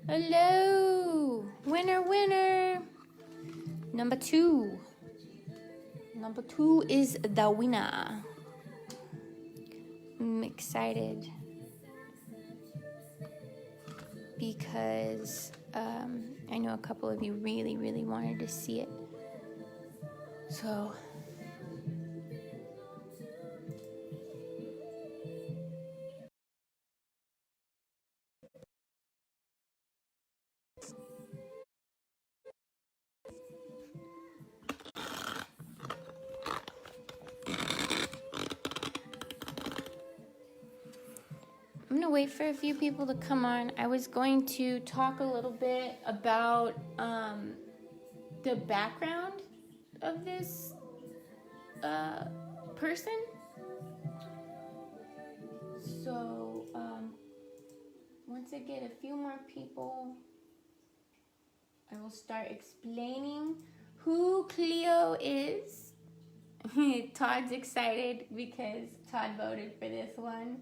Hello. Winner, winner. Number 2. Number 2 is the winner. I'm excited because I know a couple of you really, really wanted to see it. So I'm going to wait for a few people to come on. I was going to talk a little bit about the background of this person. So once I get a few more people, I will start explaining who Cleo is. Todd's excited because Todd voted for this one.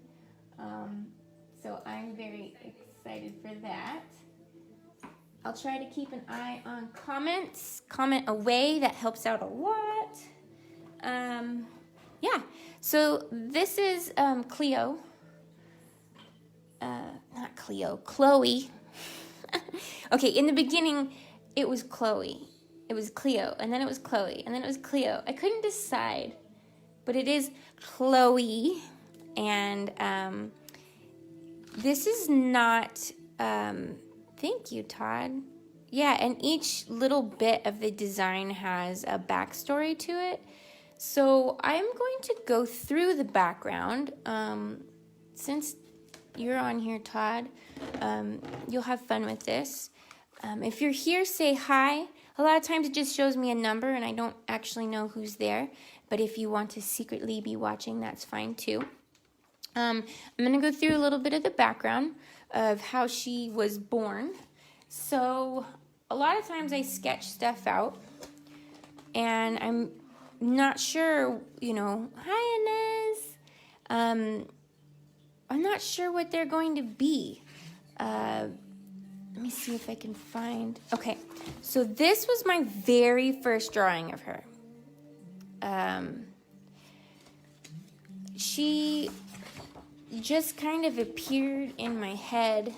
So I'm very excited for that. I'll try to keep an eye on comments. Comment away, that helps out a lot. Yeah, so this is Cleo. Not Cleo, Chloe. Okay, in the beginning, it was Chloe. It was Cleo, and then it was Chloe, and then it was Cleo. I couldn't decide, but it is Chloe, and this is not, thank you, Todd. Yeah, and each little bit of the design has a backstory to it. So I'm going to go through the background. Since you're on here, Todd, you'll have fun with this. If you're here, say hi. A lot of times it just shows me a number and I don't actually know who's there. But if you want to secretly be watching, that's fine too. I'm going to go through a little bit of the background of how she was born. So a lot of times I sketch stuff out and I'm not sure, hi Inez. I'm not sure what they're going to be. Let me see if I can find. Okay, so this was my very first drawing of her. She just kind of appeared in my head.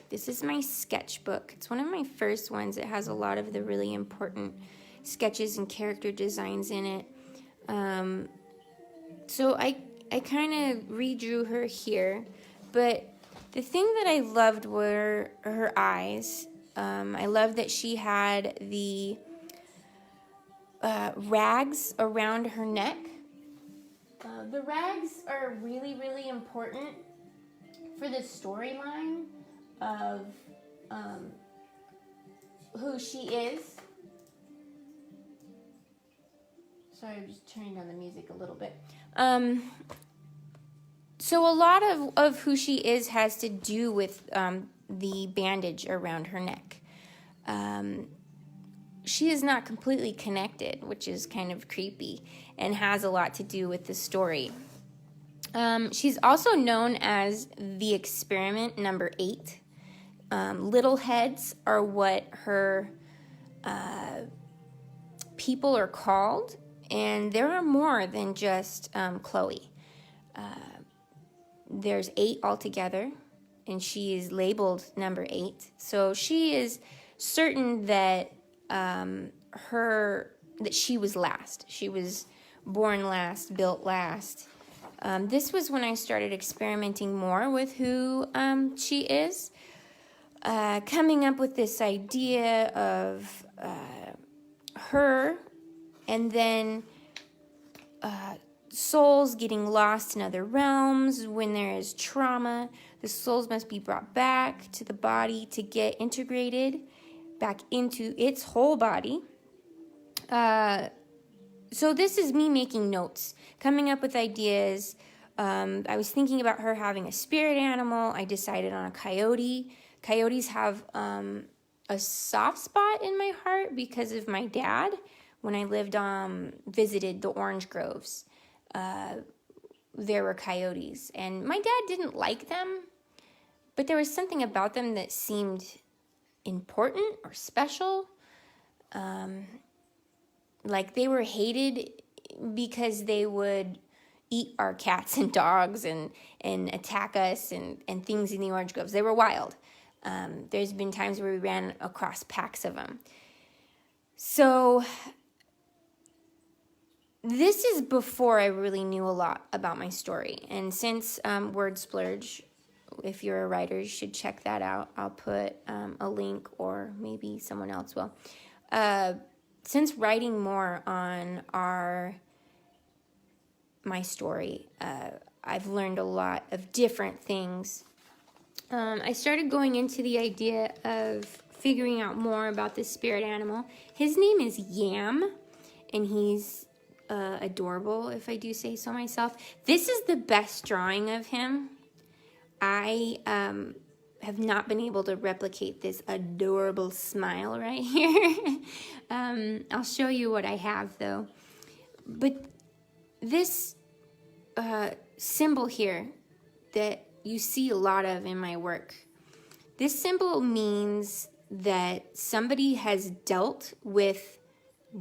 This is my sketchbook. It's one of my first ones. It has a lot of the really important sketches and character designs in it. So I kind of redrew her here, but the thing that I loved were her eyes. I loved that she had the rags around her neck. The rags are really, really important for the storyline of who she is. Sorry, I'm just turning down the music a little bit. So a lot of who she is has to do with the bandage around her neck. She is not completely connected, which is kind of creepy and has a lot to do with the story. She's also known as the experiment number 8. Little heads are what her people are called, and there are more than just Chloe. There's 8 altogether, and she is labeled number 8. So she is certain that that she was last. She was born last, built last. This was when I started experimenting more with who she is, coming up with this idea of her, and then souls getting lost in other realms. When there is trauma, the souls must be brought back to the body to get integrated back into its whole body. So this is me making notes, coming up with ideas. I was thinking about her having a spirit animal. I decided on a coyote. Coyotes have a soft spot in my heart because of my dad. When I visited the orange groves, there were coyotes, and my dad didn't like them. but there was something about them that seemed important or special. Like they were hated because they would eat our cats and dogs and attack us and things in the orange groves. They were wild. There's been times where we ran across packs of them. So this is before I really knew a lot about my story. And since Word Splurge, if you're a writer, you should check that out. I'll put a link, or maybe someone else will. Since writing more on my story, I've learned a lot of different things. I started going into the idea of figuring out more about this spirit animal. His name is Yam, and he's adorable, if I do say so myself. This is the best drawing of him. I have not been able to replicate this adorable smile right here. I'll show you what I have, though. But this symbol here that you see a lot of in my work, this symbol means that somebody has dealt with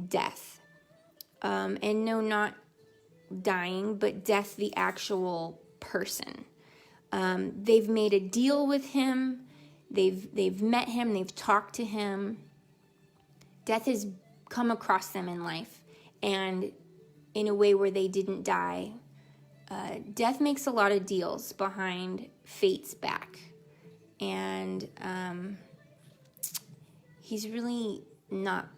death. And no, not dying, but death, the actual person. They've made a deal with him. They've met him. They've talked to him. Death has come across them in life, and in a way where they didn't die. Death makes a lot of deals behind fate's back, and he's really not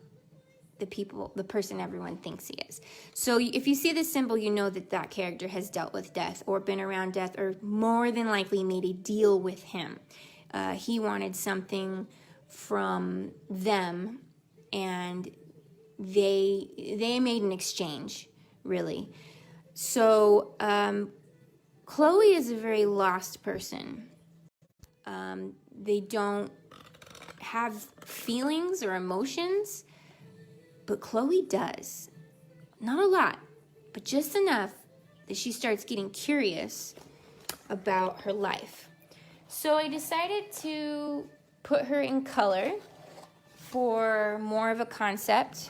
the person everyone thinks he is. So if you see this symbol, you know that character has dealt with death or been around death, or more than likely made a deal with him. He wanted something from them, and they made an exchange, really. So Chloe is a very lost person. They don't have feelings or emotions, but Chloe does. Not a lot, but just enough that she starts getting curious about her life. So I decided to put her in color for more of a concept.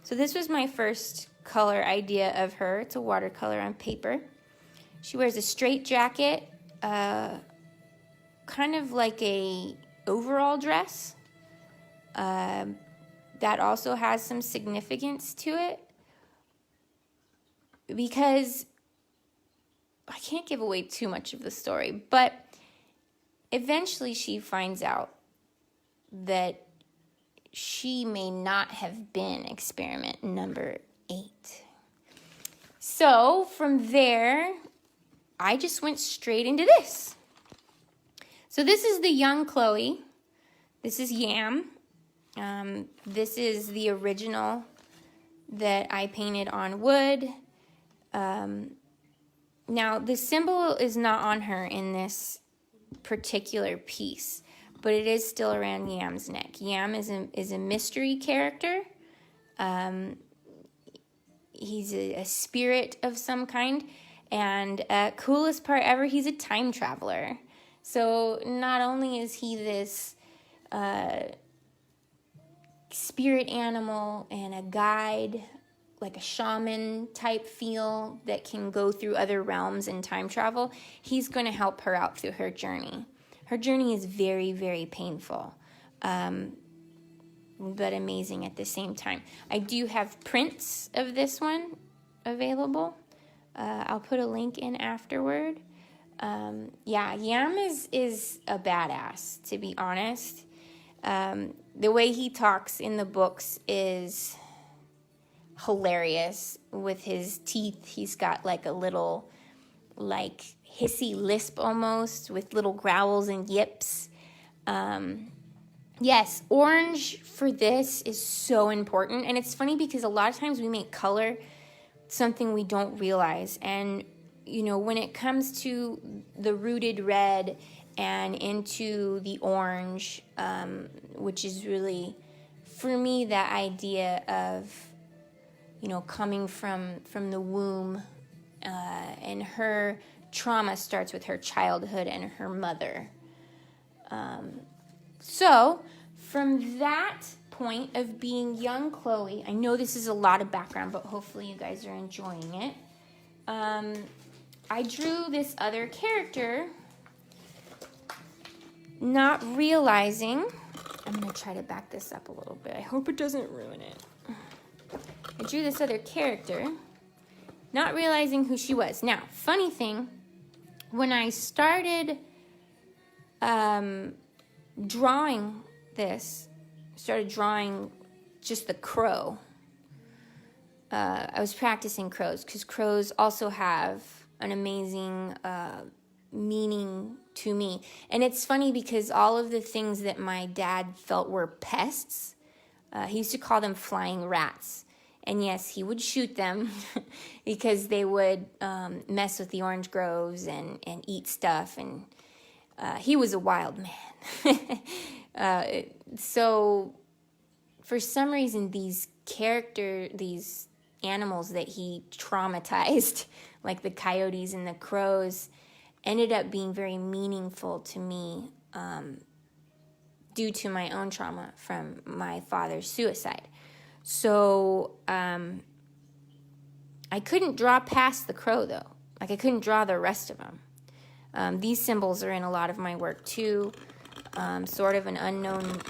So this was my first color idea of her. It's a watercolor on paper. She wears a straight jacket, kind of like a overall dress. That also has some significance to it, because I can't give away too much of the story, but eventually she finds out that she may not have been experiment number 8. So from there, I just went straight into this. So this is the young Chloe. This is Yam. This is the original that I painted on wood. Now, the symbol is not on her in this particular piece, but it is still around Yam's neck. Yam is a mystery character. He's a spirit of some kind, and coolest part ever, he's a time traveler. So not only is he this spirit animal and a guide, like a shaman type feel that can go through other realms and time travel, he's going to help her out through her journey. Her journey is very, very painful, but amazing at the same time. I do have prints of this one available. I'll put a link in afterward. Yam is a badass, to be honest. The way he talks in the books is hilarious. With his teeth, he's got like a little, like, hissy lisp almost, with little growls and yips. Yes, orange for this is so important. And it's funny because a lot of times we make color something we don't realize. And, you know, when it comes to the rooted red and into the orange, which is really, for me, that idea of, you know, coming from the womb, and her trauma starts with her childhood and her mother. So from that point of being young Chloe, I know this is a lot of background, but hopefully you guys are enjoying it. I drew this other character, not realizing, I'm going to try to back this up a little bit. I hope it doesn't ruin it. I drew this other character, not realizing who she was. Now, funny thing, when I started drawing this, started drawing just the crow. I was practicing crows because crows also have an amazing meaning to me. And it's funny because all of the things that my dad felt were pests, he used to call them flying rats. And yes, he would shoot them because they would mess with the orange groves and eat stuff. And he was a wild man. So for some reason, these animals that he traumatized, like the coyotes and the crows, ended up being very meaningful to me due to my own trauma from my father's suicide. So I couldn't draw past the crow, though. Like, I couldn't draw the rest of them. These symbols are in a lot of my work, too. Sort of an unknown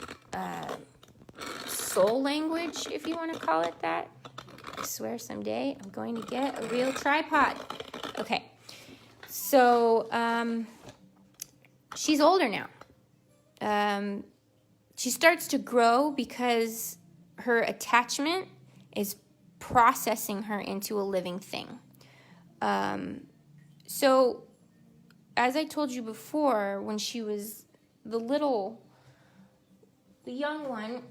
soul language, if you want to call it that. I swear someday I'm going to get a real tripod. Okay. So she's older now. She starts to grow because her attachment is processing her into a living thing. So, as I told you before, when she was the young one,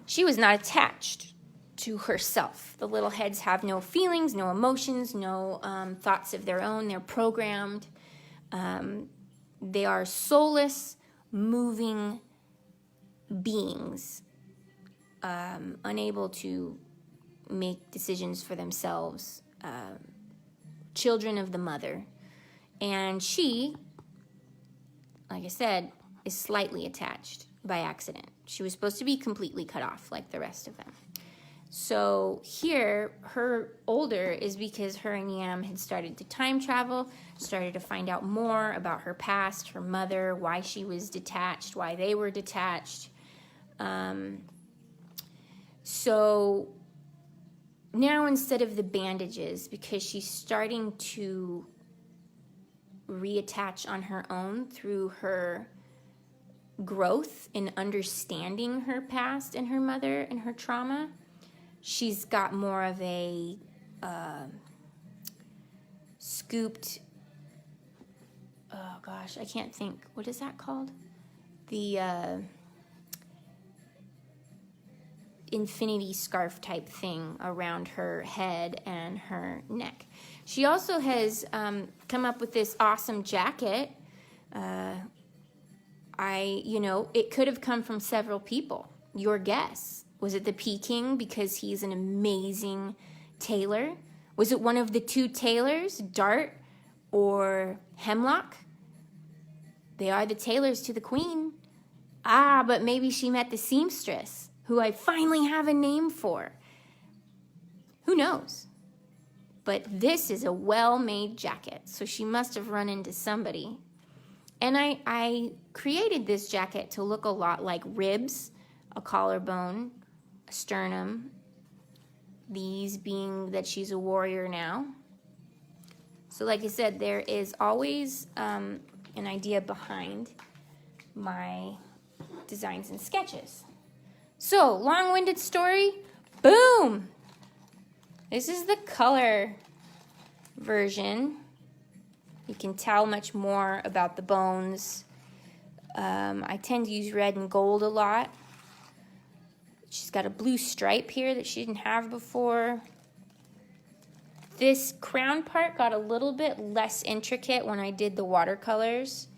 she was not attached to herself. The little heads have no feelings, no emotions, no thoughts of their own. They're programmed. They are soulless, moving beings, unable to make decisions for themselves, children of the mother. And she, like I said, is slightly attached by accident. She was supposed to be completely cut off like the rest of them. So here, her older is because her and Yam had started to time travel, started to find out more about her past, her mother, why she was detached, why they were detached. So now instead of the bandages, because she's starting to reattach on her own through her growth in understanding her past and her mother and her trauma, she's got more of a scooped, oh gosh, I can't think, what is that called? The infinity scarf type thing around her head and her neck. She also has come up with this awesome jacket. It could have come from several people. Your guess. Was it the Peking because he's an amazing tailor? Was it one of the two tailors, Dart or Hemlock? They are the tailors to the queen. But maybe she met the seamstress, who I finally have a name for. Who knows? But this is a well-made jacket, so she must have run into somebody. And I created this jacket to look a lot like ribs, a collarbone, a sternum, these being that she's a warrior now. So like I said, there is always an idea behind my designs and sketches. So, long-winded story, boom! This is the color version. You can tell much more about the bones. I tend to use red and gold a lot. She's got a blue stripe here that she didn't have before. This crown part got a little bit less intricate when I did the watercolors.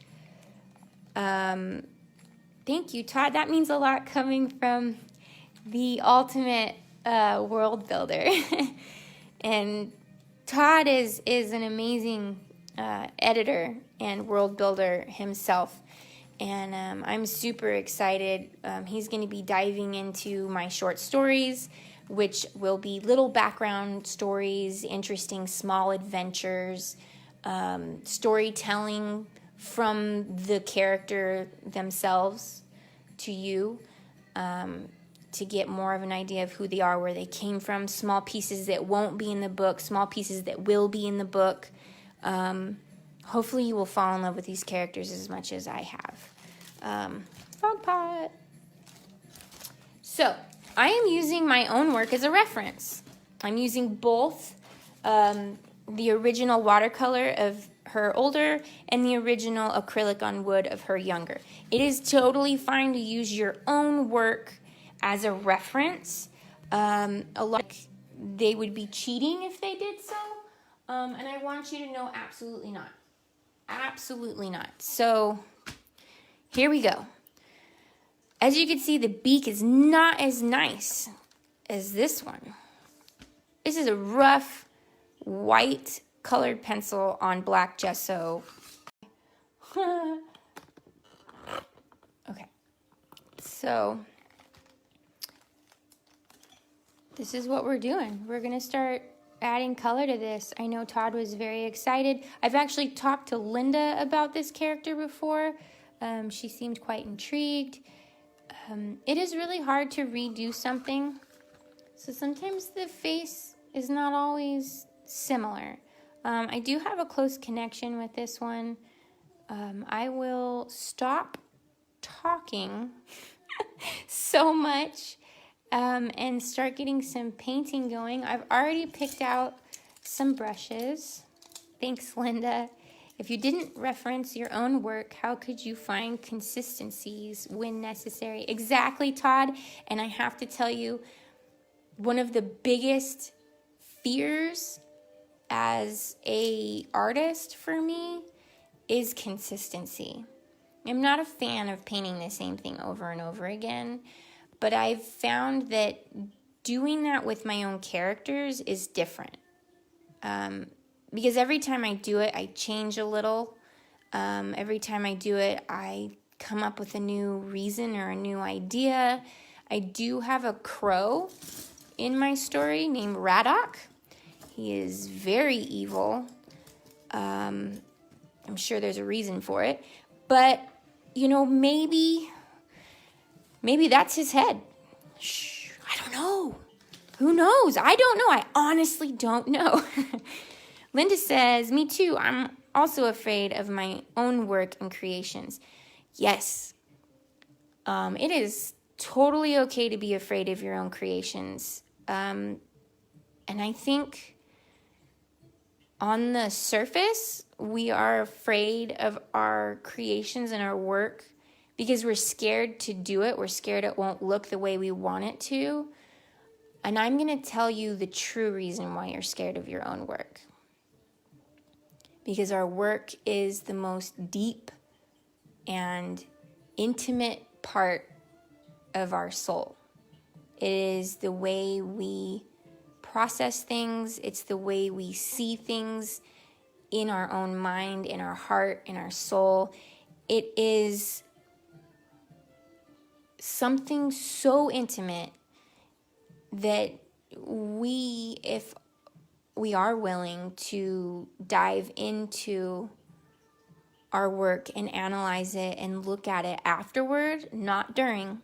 Thank you, Todd. That means a lot coming from the ultimate world builder. And Todd is an amazing editor and world builder himself. and I'm super excited. He's going to be diving into my short stories, which will be little background stories, interesting small adventures, storytelling from the character themselves to you, to get more of an idea of who they are, where they came from, small pieces that won't be in the book, small pieces that will be in the book. Hopefully you will fall in love with these characters as much as I have. Frog pot. So, I am using my own work as a reference. I'm using both the original watercolor of her older and the original acrylic on wood of her younger. It is totally fine to use your own work as a reference. A lot they would be cheating if they did so. And I want you to know absolutely not. Absolutely not. So here we go. As you can see, the beak is not as nice as this one. This is a rough white colored pencil on black gesso. Okay. So this is what we're doing. We're going to start adding color to this. I know Todd was very excited. I've actually talked to Linda about this character before. She seemed quite intrigued. It is really hard to redo something. So sometimes the face is not always similar. I do have a close connection with this one. I will stop talking so much and start getting some painting going. I've already picked out some brushes. Thanks, Linda. If you didn't reference your own work, how could you find consistencies when necessary? Exactly, Todd. And I have to tell you, one of the biggest fears as a artist for me is consistency. I'm not a fan of painting the same thing over and over again, but I've found that doing that with my own characters is different. Because every time I do it, I change a little. Every time I do it, I come up with a new reason or a new idea. I do have a crow in my story named Raddock. He is very evil. I'm sure there's a reason for it. But, you know, maybe that's his head. Shh, I don't know. Who knows? I don't know. I honestly don't know. Linda says, me too. I'm also afraid of my own work and creations. Yes. It is totally okay to be afraid of your own creations. And I think on the surface, we are afraid of our creations and our work because we're scared to do it. We're scared it won't look the way we want it to. And I'm going to tell you the true reason why you're scared of your own work. Because our work is the most deep and intimate part of our soul. It is the way we process things. It's the way we see things in our own mind, in our heart, in our soul. It is something so intimate that if we are willing to dive into our work and analyze it and look at it afterward, not during.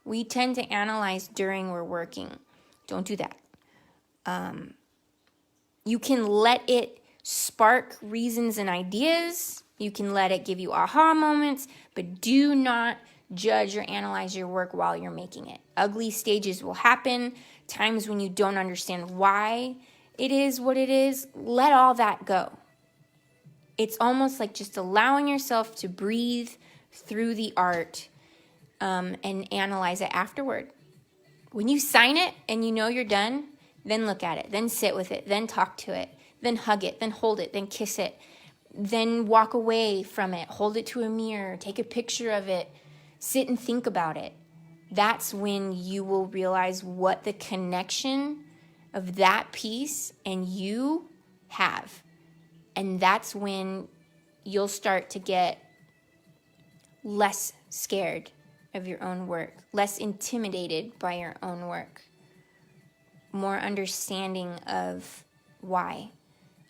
We tend to analyze during we're working. Don't do that. You can let it spark reasons and ideas. You can let it give you aha moments, but do not judge or analyze your work while you're making it. Ugly stages will happen, times when you don't understand why it is what it is. Let all that go. It's almost like just allowing yourself to breathe through the art and analyze it afterward. When you sign it and you know you're done, then look at it, then sit with it, then talk to it, then hug it, then hold it, then kiss it, then walk away from it, hold it to a mirror, take a picture of it, sit and think about it. That's when you will realize what the connection of that piece and you have. And that's when you'll start to get less scared of your own work, less intimidated by your own work, more understanding of why.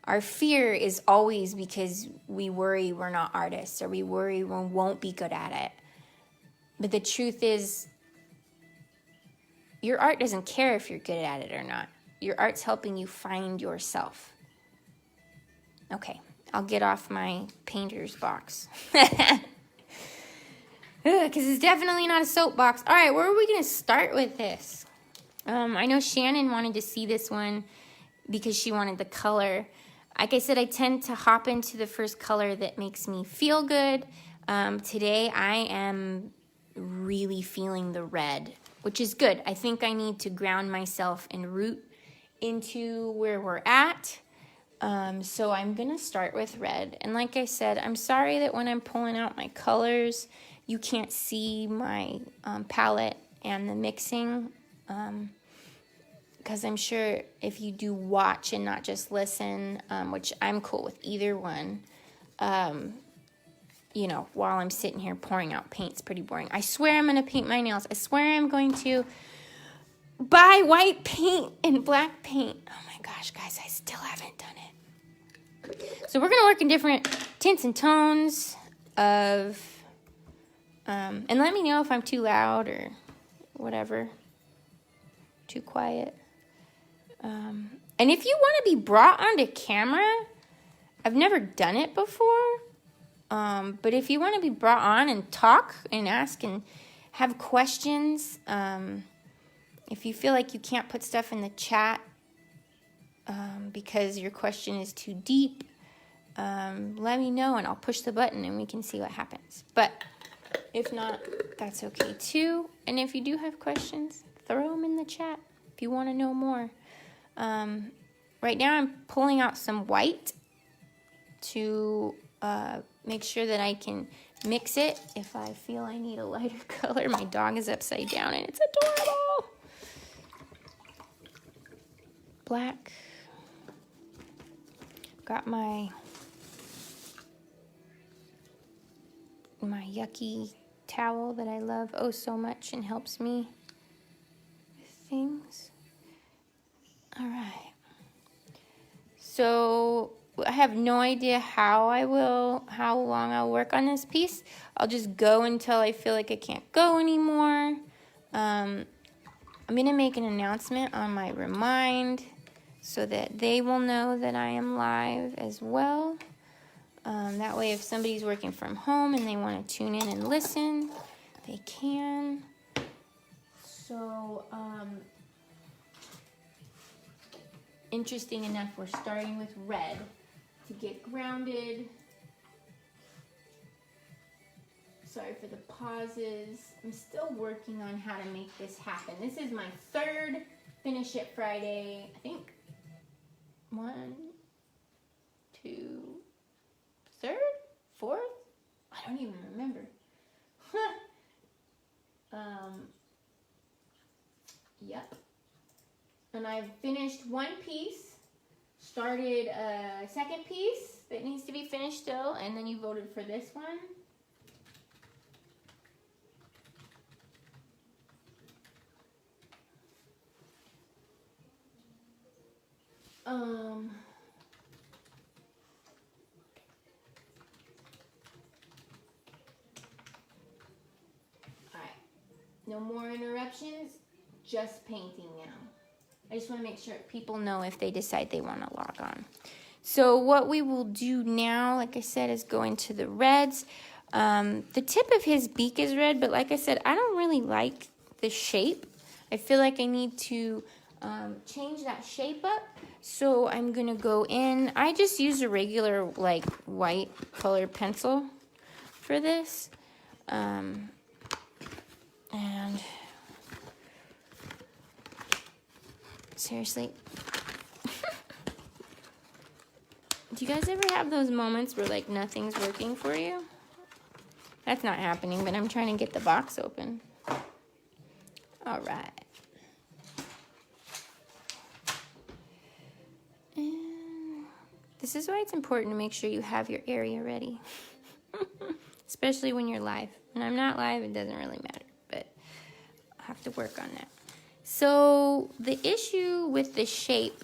Our fear is always because we worry we're not artists, or we worry we won't be good at it. But the truth is, your art doesn't care if you're good at it or not. Your art's helping you find yourself. Okay, I'll get off my painter's box. Because it's definitely not a soapbox. All right, where are we going to start with this? I know Shannon wanted to see this one because she wanted the color. Like I said, I tend to hop into the first color that makes me feel good. Today, I am really feeling the red, which is good. I think I need to ground myself and root into where we're at. So I'm going to start with red. And like I said, I'm sorry that when I'm pulling out my colors, you can't see my palette and the mixing. Because I'm sure if you do watch and not just listen, which I'm cool with either one, you know, while I'm sitting here pouring out paint, it's pretty boring. I swear I'm going to paint my nails. I swear I'm going to buy white paint and black paint. Oh my gosh, guys, I still haven't done it. So we're going to work in different tints and tones of, and let me know if I'm too loud or whatever, too quiet. And if you want to be brought onto camera, I've never done it before, but if you want to be brought on and talk and ask and have questions, if you feel like you can't put stuff in the chat because your question is too deep, let me know and I'll push the button and we can see what happens. But if not, that's okay too. And if you do have questions, throw them in the chat if you want to know more. Right now I'm pulling out some white to make sure that I can mix it if I feel I need a lighter color. My dog is upside down and it's adorable. Black. Got my yucky towel that I love oh so much and helps me with things. All right. So I have no idea how long I'll work on this piece. I'll just go until I feel like I can't go anymore. I'm going to make an announcement on my Remind so that they will know that I am live as well. That way if somebody's working from home and they want to tune in and listen, they can. So, interesting enough, we're starting with red to get grounded. Sorry for the pauses. I'm still working on how to make this happen. This is my third Finish It Friday. I think 1, 2, third, fourth? I don't even remember. Yep. And I've finished one piece, started a second piece that needs to be finished still, and then you voted for this one. Alright, no more interruptions, just painting now. I just want to make sure people know if they decide they want to log on. So what we will do now, like I said, is go into the reds. The tip of his beak is red, but like I said, I don't really like the shape. I feel like I need to change that shape up. So I'm going to go in. I just use a regular like white colored pencil for this. And seriously, do you guys ever have those moments where like nothing's working for you? That's not happening, but I'm trying to get the box open. All right. And this is why it's important to make sure you have your area ready. especially when you're live. When I'm not live, it doesn't really matter, but I'll have to work on that. So the issue with the shape,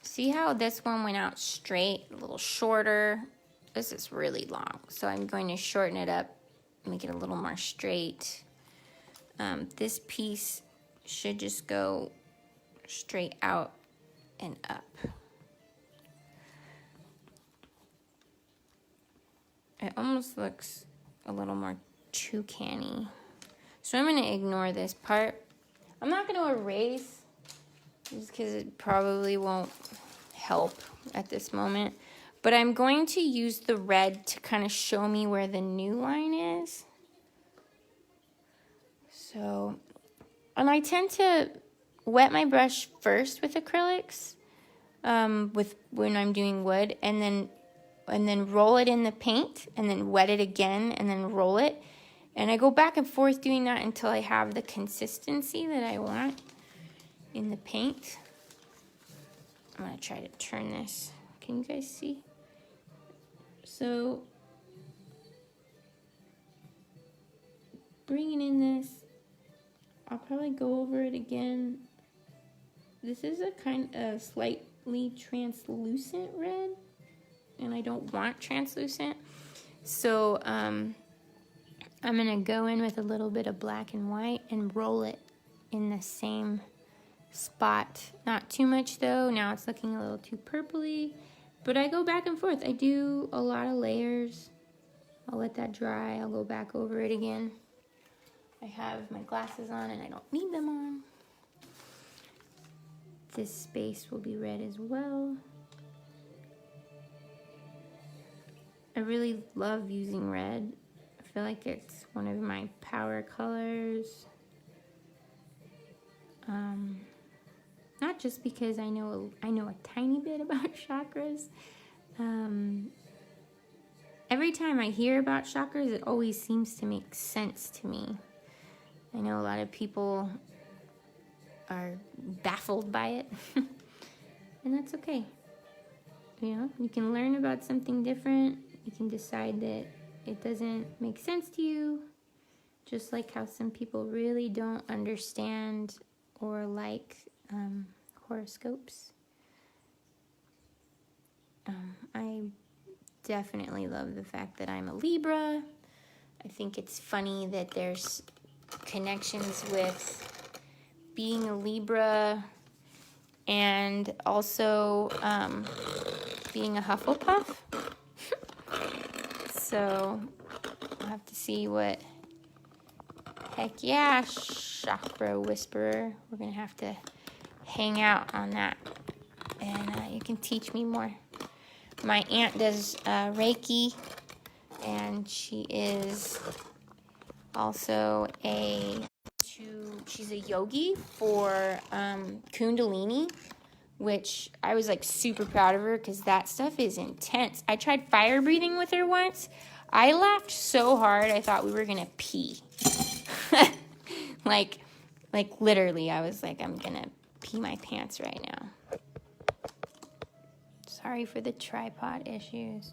see how this one went out straight, a little shorter? This is really long, so I'm going to shorten it up, make it a little more straight. This piece should just go straight out and up. It almost looks a little more toucan-y. So I'm going to ignore this part. I'm not going to erase, just because it probably won't help at this moment. But I'm going to use the red to kind of show me where the new line is. So, and I tend to wet my brush first with acrylics, when I'm doing wood, and then roll it in the paint, and then wet it again, and then roll it. And I go back and forth doing that until I have the consistency that I want in the paint. I'm going to try to turn this. Can you guys see? So, bringing in this, I'll probably go over it again. This is a kind of slightly translucent red, and I don't want translucent. So, I'm going to go in with a little bit of black and white and roll it in the same spot. Not too much though. Now it's looking a little too purpley. But I go back and forth. I do a lot of layers. I'll let that dry. I'll go back over it again. I have my glasses on and I don't need them on. This space will be red as well. I really love using red. I feel like it's one of my power colors. Not just because I know a tiny bit about chakras. Every time I hear about chakras, it always seems to make sense to me. I know a lot of people are baffled by it, and that's okay. You know, you can learn about something different. You can decide that it doesn't make sense to you, just like how some people really don't understand or like horoscopes. I definitely love the fact that I'm a Libra. I think it's funny that there's connections with being a Libra and also being a Hufflepuff. So I'll have to see what, heck yeah, Chakra Whisperer. We're going to have to hang out on that, and you can teach me more. My aunt does Reiki, and she is also she's a yogi for Kundalini, which I was like super proud of her because that stuff is intense. I tried fire breathing with her once. I laughed so hard I thought we were gonna pee. like literally, I was like, I'm gonna pee my pants right now. Sorry for the tripod issues.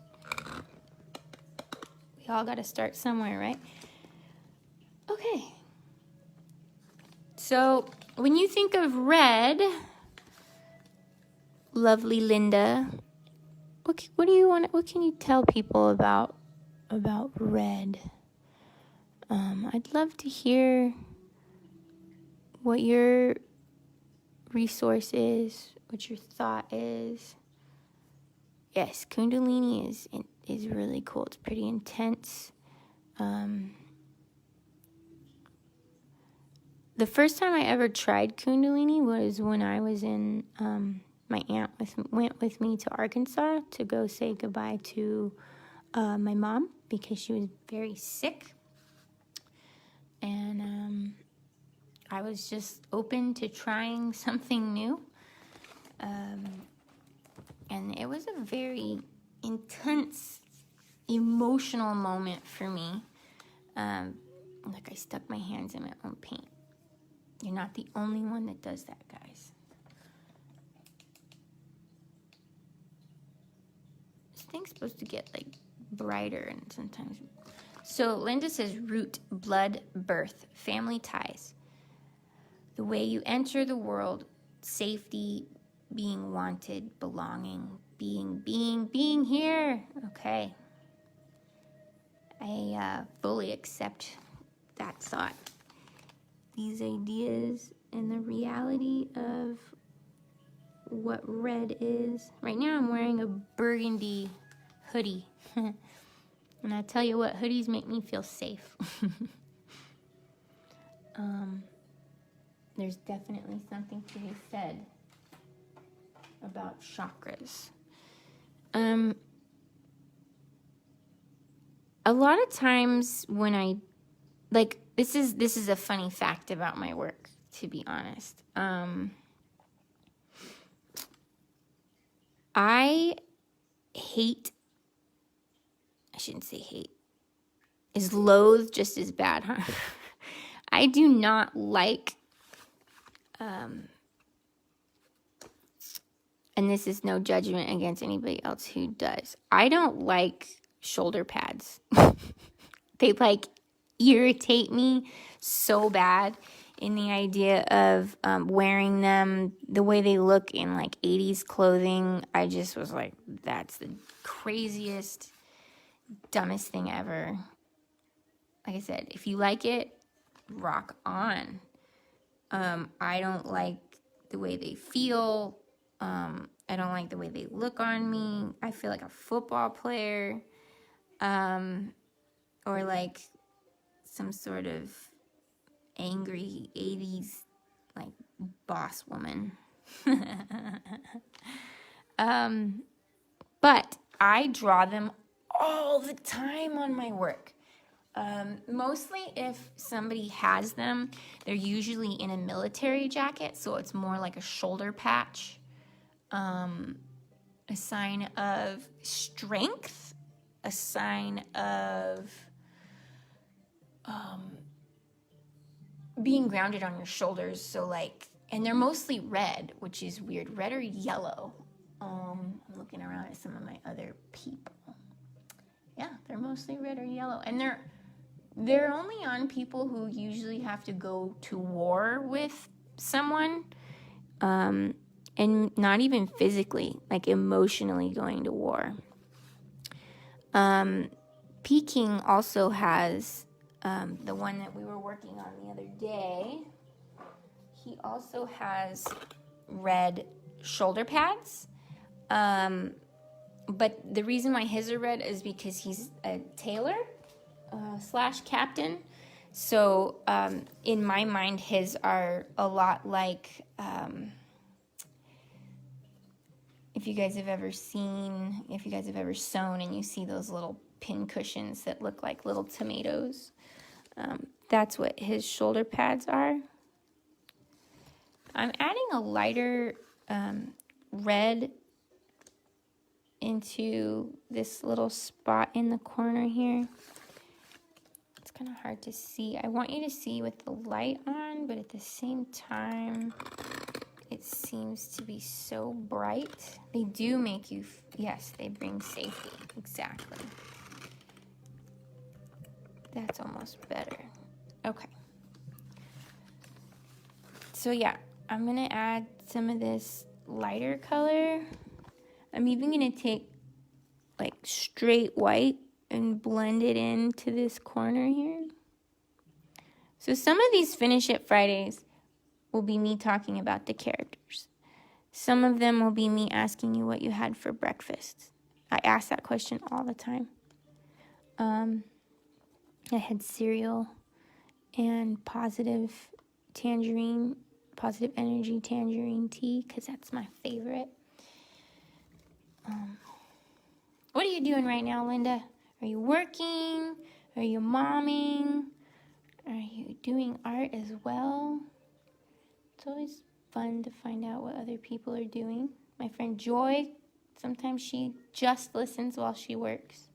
We all gotta start somewhere, right? Okay. So when you think of red, lovely Linda, what do you want? What can you tell people about red? I'd love to hear what your resource is, what your thought is. Yes, Kundalini is really cool. It's pretty intense. The first time I ever tried Kundalini was when I was in, my aunt went with me to Arkansas to go say goodbye to my mom because she was very sick. And I was just open to trying something new. And it was a very intense, emotional moment for me. Like I stuck my hands in my own paint. You're not the only one that does that, guys. This thing's supposed to get like brighter and sometimes. So Linda says root, blood, birth, family ties. The way you enter the world, safety, being wanted, belonging, being here. Okay. I fully accept that thought. These ideas and the reality of what red is. Right now I'm wearing a burgundy hoodie. And I tell you what, hoodies make me feel safe. There's definitely something to be said about chakras. A lot of times when I, like, this is a funny fact about my work, to be honest. I shouldn't say hate. Is loathe just as bad, huh? I do not like, and this is no judgment against anybody else who does. I don't like shoulder pads. They like irritate me so bad in the idea of wearing them, the way they look in like 80s clothing. I just was like, that's the craziest, dumbest thing ever. Like I said, if you like it, rock on. I don't like the way they feel. I don't like the way they look on me. I feel like a football player. Or like some sort of angry 80s like boss woman. But I draw them all the time on my work. Mostly if somebody has them, they're usually in a military jacket, so it's more like a shoulder patch, a sign of strength, a sign of being grounded on your shoulders. So like, and they're mostly red, which is weird. Red or yellow. I'm looking around at some of my other people. Yeah, they're mostly red or yellow, and they're only on people who usually have to go to war with someone, and not even physically, like emotionally going to war. Peking also has the one that we were working on the other day. He also has red shoulder pads. But the reason why his are red is because he's a tailor / captain. So in my mind, his are a lot like, if you guys have ever sewn and you see those little pin cushions that look like little tomatoes, that's what his shoulder pads are. I'm adding a lighter red into this little spot in the corner here. It's kind of hard to see. I want you to see with the light on, but at the same time, it seems to be so bright. They do make you, yes, they bring safety. Exactly. That's almost better. Okay. So yeah, I'm going to add some of this lighter color. I'm even going to take like straight white and blend it into this corner here. So some of these Finish It Fridays will be me talking about the characters. Some of them will be me asking you what you had for breakfast. I ask that question all the time. I had cereal and positive energy tangerine tea, because that's my favorite. What are you doing right now, Linda? Are you working? Are you momming? Are you doing art as well? It's always fun to find out what other people are doing. My friend Joy, sometimes she just listens while she works.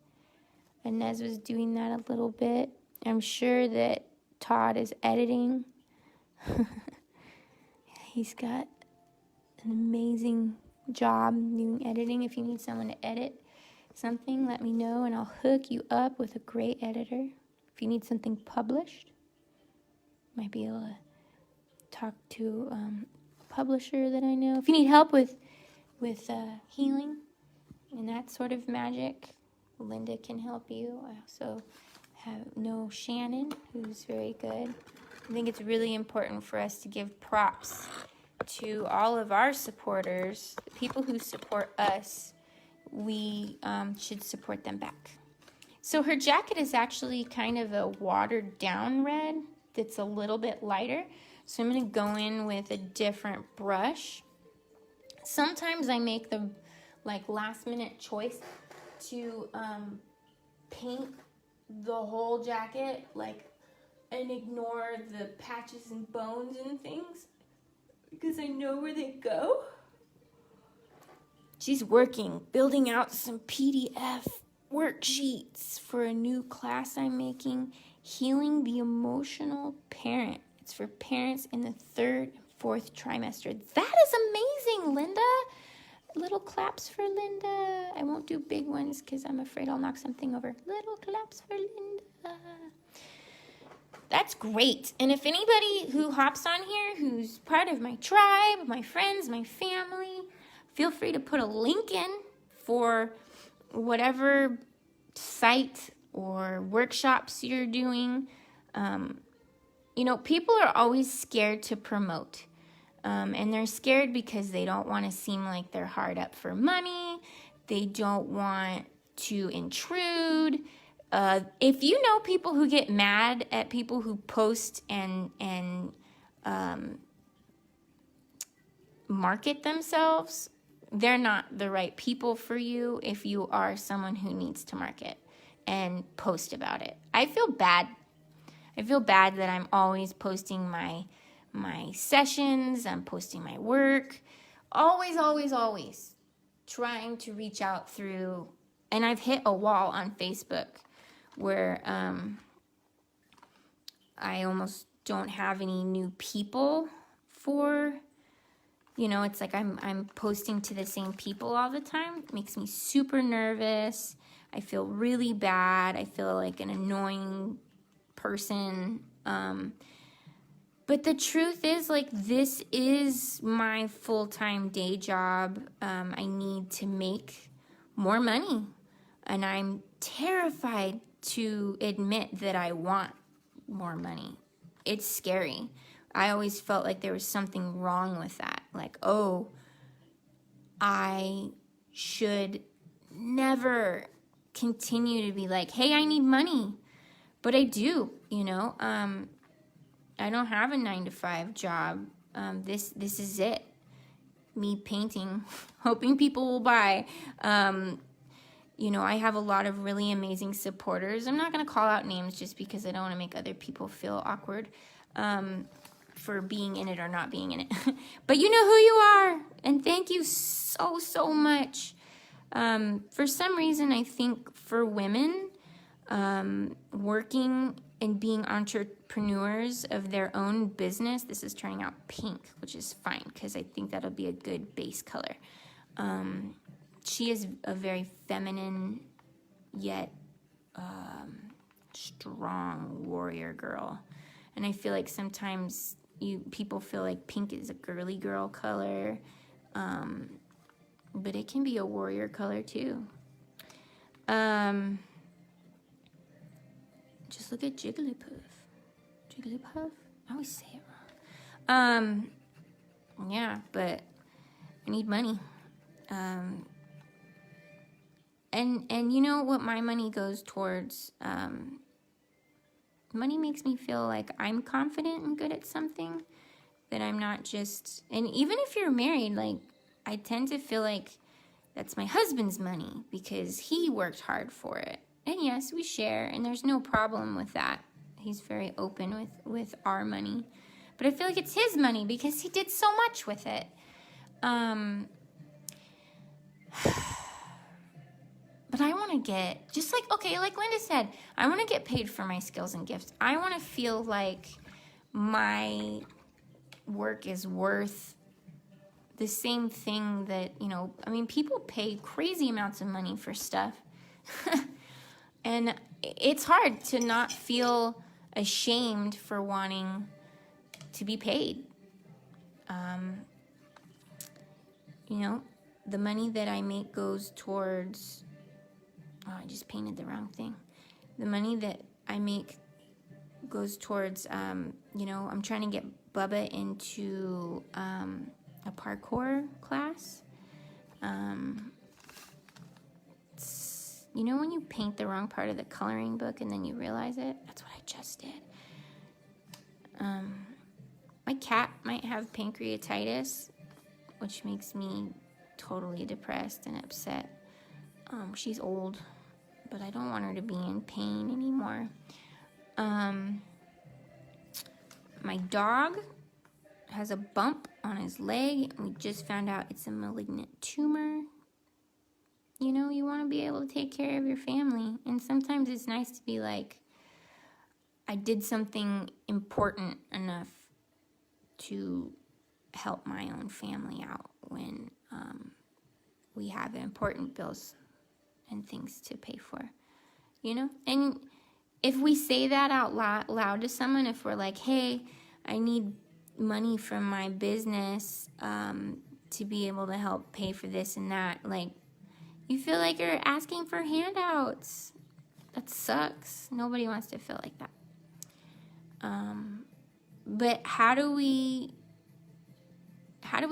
Inez was doing that a little bit. I'm sure that Todd is editing. He's got an amazing job doing editing. If you need someone to edit, something, let me know, and I'll hook you up with a great editor. If you need something published, might be able to talk to a publisher that I know. If you need help with healing and that sort of magic, Linda can help you. I also know Shannon, who's very good. I think it's really important for us to give props to all of our supporters, the people who support us. We should support them back. So her jacket is actually kind of a watered down red that's a little bit lighter. So I'm going to go in with a different brush. Sometimes I make the last minute choice to paint the whole jacket and ignore the patches and bones and things because I know where they go. She's building out some PDF worksheets for a new class I'm making, Healing the Emotional Parent. It's for parents in the 3rd and 4th trimester. That is amazing, Linda. Little claps for Linda. I won't do big ones because I'm afraid I'll knock something over. Little claps for Linda. That's great. And if anybody who hops on here who's part of my tribe, my friends, my family, feel free to put a link in for whatever site or workshops you're doing. People are always scared to promote. And they're scared because they don't want to seem like they're hard up for money. They don't want to intrude. If you know people who get mad at people who post and market themselves, they're not the right people for you if you are someone who needs to market and post about it. I feel bad. I feel bad that I'm always posting my sessions, I'm posting my work, always trying to reach out through, and I've hit a wall on Facebook where I almost don't have any new people for, it's like I'm posting to the same people all the time. It makes me super nervous. I feel really bad. I feel like an annoying person. But the truth is, this is my full-time day job. I need to make more money. And I'm terrified to admit that I want more money. It's scary. I always felt like there was something wrong with that. I should never continue to be like, hey, I need money. But I do, I don't have a 9-to-5 job. This is it. Me painting, hoping people will buy. I have a lot of really amazing supporters. I'm not going to call out names just because I don't want to make other people feel awkward for being in it or not being in it. But you know who you are. And thank you so much. For some reason, I think for women, working and being entrepreneurs of their own business, this is turning out pink, which is fine because I think that'll be a good base color. She is a very feminine yet strong warrior girl. And I feel like sometimes people feel like pink is a girly girl color, but it can be a warrior color too. Just look at Jigglypuff. Jigglypuff? I always say it wrong. Yeah, but I need money. And you know what my money goes towards? Money makes me feel like I'm confident and good at something, that I'm not just, and even if you're married, I tend to feel like that's my husband's money because he worked hard for it. And yes, we share, and there's no problem with that. He's very open with our money. But I feel like it's his money because he did so much with it. But I want to get, just like Linda said, I want to get paid for my skills and gifts. I want to feel like my work is worth the same thing that, people pay crazy amounts of money for stuff. And it's hard to not feel ashamed for wanting to be paid. You know, the money that I make goes towards, oh, I just painted the wrong thing. The money that I make goes towards, you know, I'm trying to get Bubba into a parkour class. You know when you paint the wrong part of the coloring book and then you realize it? That's what I just did. My cat might have pancreatitis, which makes me totally depressed and upset. She's old, but I don't want her to be in pain anymore. My dog has a bump on his leg, and we just found out it's a malignant tumor. You know, you want to be able to take care of your family, and sometimes it's nice to be like, I did something important enough to help my own family out when we have important bills and things to pay for, you know? And if we say that out loud to someone, if we're like, hey, I need money from my business to be able to help pay for this and that, like, you feel like you're asking for handouts. That sucks. Nobody wants to feel like that. But how do we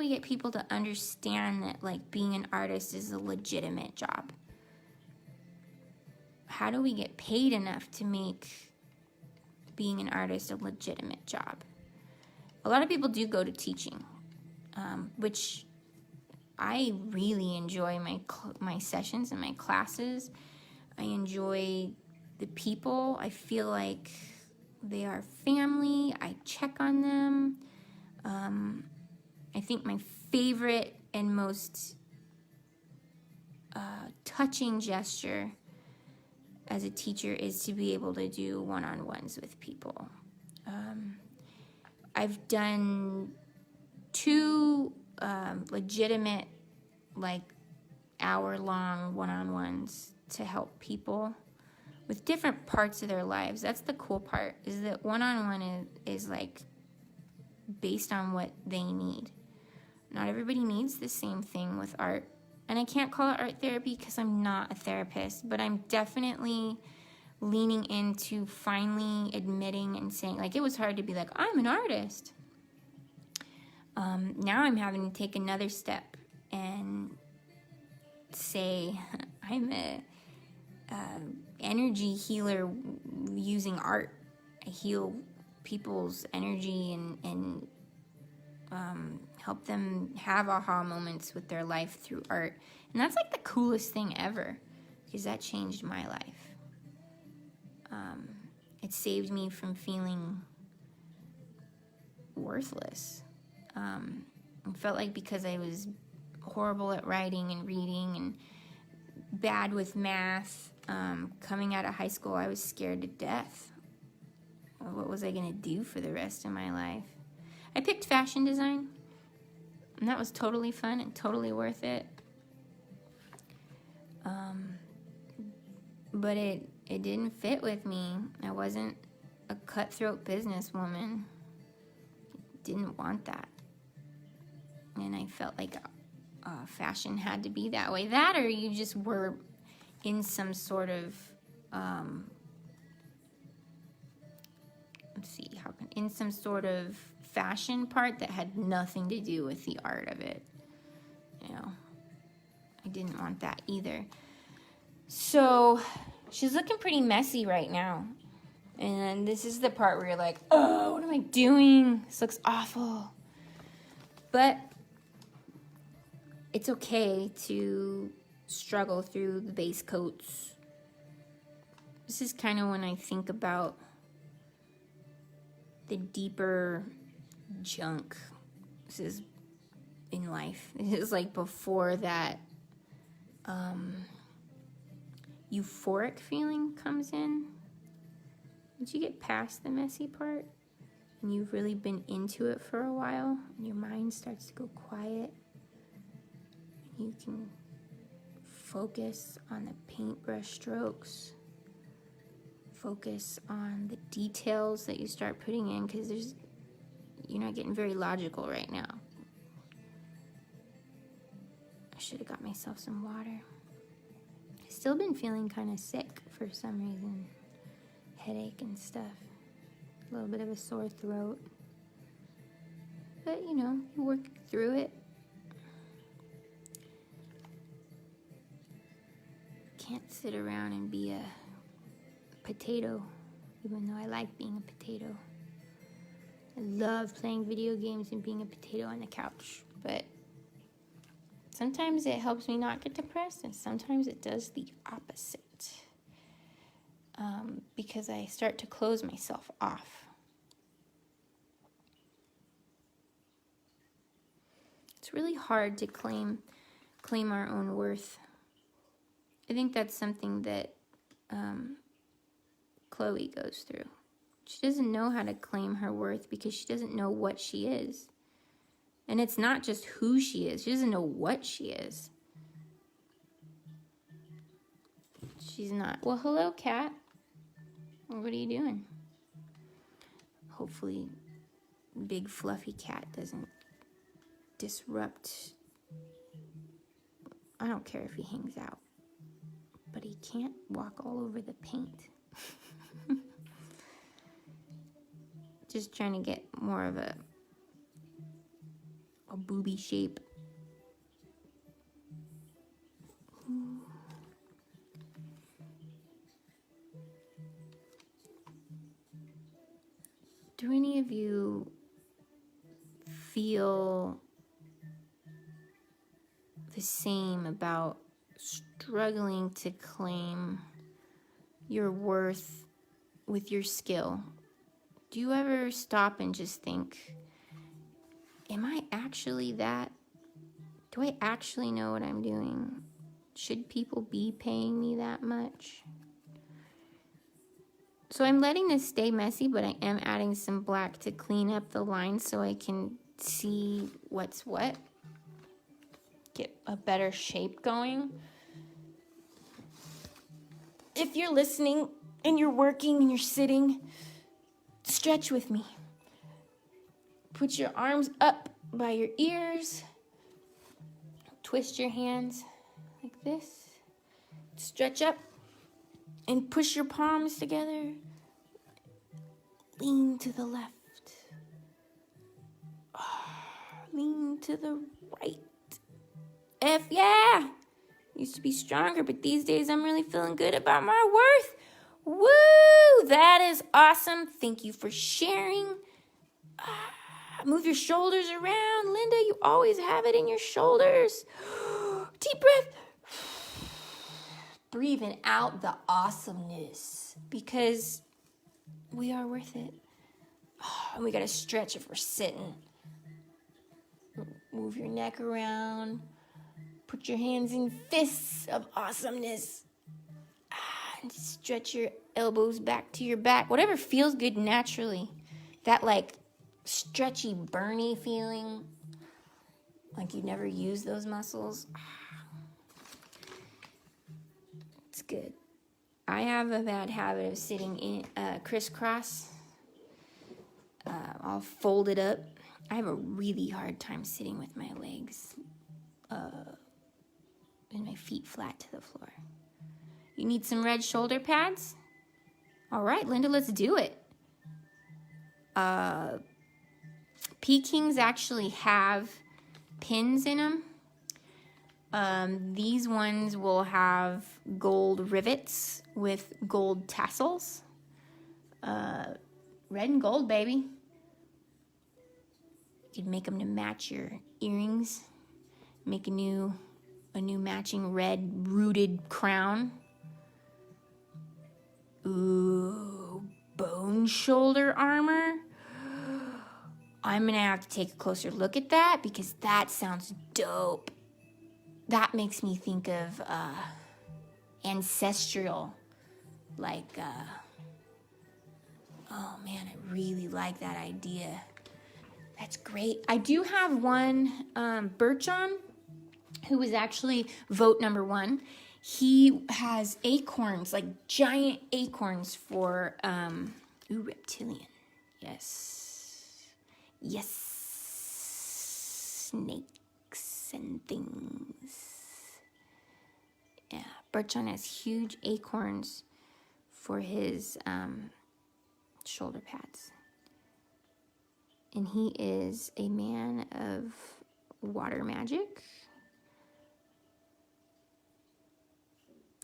get people to understand that, like, being an artist is a legitimate job? How do we get paid enough to make being an artist a legitimate job? A lot of people do go to teaching, which I really enjoy my sessions and my classes. I enjoy the people. I feel like they are family. I check on them. I think my favorite and most touching gesture as a teacher is to be able to do one-on-ones with people. I've done 2 legitimate, like, hour-long one-on-ones to help people with different parts of their lives. That's the cool part, is that one-on-one is like based on what they need. Not everybody needs the same thing with art. And I can't call it art therapy because I'm not a therapist, but I'm definitely leaning into finally admitting and saying, like, it was hard to be like, I'm an artist. Now I'm having to take another step and say, I'm a energy healer using art. I heal people's energy and help them have aha moments with their life through art. And that's like the coolest thing ever, because that changed my life. It saved me from feeling worthless. It felt like because I was horrible at writing and reading and bad with math, coming out of high school, I was scared to death. What was I going to do for the rest of my life? I picked fashion design, and that was totally fun and totally worth it. But it didn't fit with me. I wasn't a cutthroat businesswoman. Didn't want that. And I felt like fashion had to be that way. That, or you just were in some sort of in some sort of fashion part that had nothing to do with the art of it. You know, I didn't want that either. So she's looking pretty messy right now. And this is the part where you're like, oh, what am I doing? This looks awful. But it's okay to struggle through the base coats. This is kind of when I think about the deeper junk. This is in life. This is like before that euphoric feeling comes in. Once you get past the messy part and you've really been into it for a while and your mind starts to go quiet, you can focus on the paintbrush strokes. Focus on the details that you start putting in, because you're not getting very logical right now. I should have got myself some water. Still been feeling kind of sick for some reason. Headache and stuff. A little bit of a sore throat. But you work through it. Can't sit around and be a potato, even though I like being a potato. I love playing video games and being a potato on the couch, but sometimes it helps me not get depressed, and sometimes it does the opposite, because I start to close myself off. It's really hard to claim our own worth. I think that's something that Chloe goes through. She doesn't know how to claim her worth because she doesn't know what she is. And it's not just who she is. She doesn't know what she is. She's not. Well, hello, cat. What are you doing? Hopefully, big fluffy cat doesn't disrupt. I don't care if he hangs out, but he can't walk all over the paint. Just trying to get more of a booby shape. Do any of you feel the same about struggling to claim your worth with your skill? Do you ever stop and just think, am I actually that? Do I actually know what I'm doing? Should people be paying me that much? So I'm letting this stay messy, but I am adding some black to clean up the lines so I can see what's what. Get a better shape going. If you're listening and you're working and you're sitting, stretch with me. Put your arms up by your ears. Twist your hands like this. Stretch up and push your palms together. Lean to the left. Lean to the right. Yeah! Used to be stronger, but these days I'm really feeling good about my worth. Woo! That is awesome. Thank you for sharing. Move your shoulders around. Linda, you always have it in your shoulders. Deep breath. Breathing out the awesomeness, because we are worth it. And we got to stretch if we're sitting. Move your neck around. Put your hands in fists of awesomeness. And stretch your elbows back to your back. Whatever feels good naturally. That stretchy, burny feeling. Like you never use those muscles. It's good. I have a bad habit of sitting in crisscross. I'll fold it up. I have a really hard time sitting with my legs and my feet flat to the floor. You need some red shoulder pads? All right, Linda, let's do it. Pekings actually have pins in them. These ones will have gold rivets with gold tassels. Red and gold, baby. You could make them to match your earrings. Make a new matching red rooted crown. Ooh, bone shoulder armor. I'm gonna have to take a closer look at that because that sounds dope. That makes me think of ancestral, oh man, I really like that idea. That's great. I do have one birch on who was actually vote number 1. He has acorns, like giant acorns for, reptilian. Yes. Yes. Snakes and things. Yeah, Bertrand has huge acorns for his shoulder pads. And he is a man of water magic.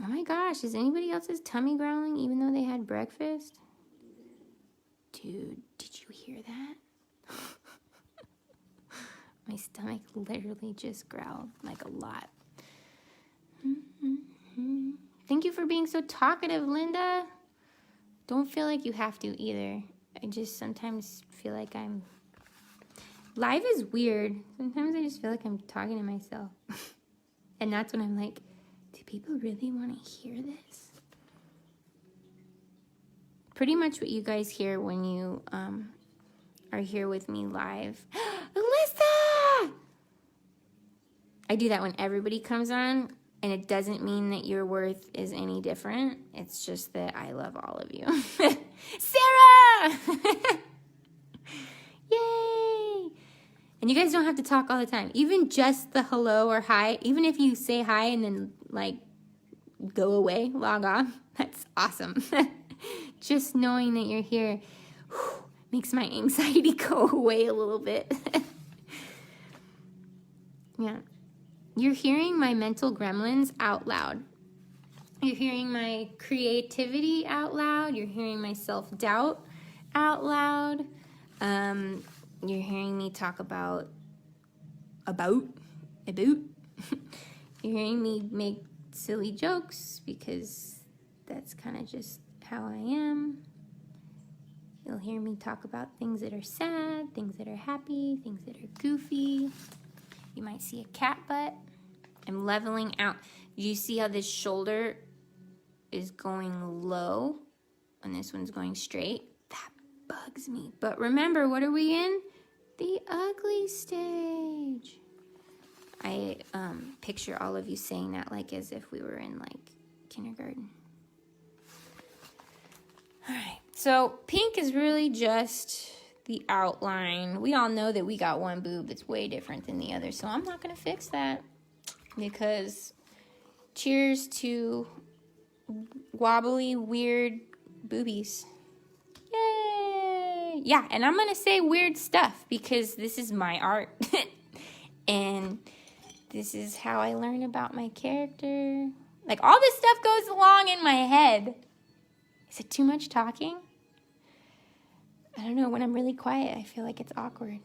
Oh my gosh, is anybody else's tummy growling even though they had breakfast? Dude, did you hear that? My stomach literally just growled like a lot. Thank you for being so talkative, Linda. Don't feel like you have to either. I just sometimes feel like live is weird. Sometimes I just feel like I'm talking to myself. And that's when I'm like, do people really want to hear this? Pretty much what you guys hear when you are here with me live. Alyssa! I do that when everybody comes on, and it doesn't mean that your worth is any different. It's just that I love all of you. Sarah! Yay! And you guys don't have to talk all the time. Even just the hello or hi, even if you say hi and then like go away, log off, that's awesome. Just knowing that you're here makes my anxiety go away a little bit. Yeah. You're hearing my mental gremlins out loud. You're hearing my creativity out loud. You're hearing my self-doubt out loud. You're hearing me talk about. You're hearing me make silly jokes because that's kind of just how I am. You'll hear me talk about things that are sad, things that are happy, things that are goofy. You might see a cat butt. I'm leveling out. You see how this shoulder is going low and this one's going straight? That bugs me. But remember, what are we in? The ugly stage. I picture all of you saying that like as if we were in like kindergarten. All right. So pink is really just the outline. We all know that we got one boob that's way different than the other, so I'm not going to fix that because cheers to wobbly, weird boobies. Yay! Yeah, and I'm going to say weird stuff because this is my art. And this is how I learn about my character. Like, all this stuff goes along in my head. Is it too much talking? I don't know. When I'm really quiet, I feel like it's awkward.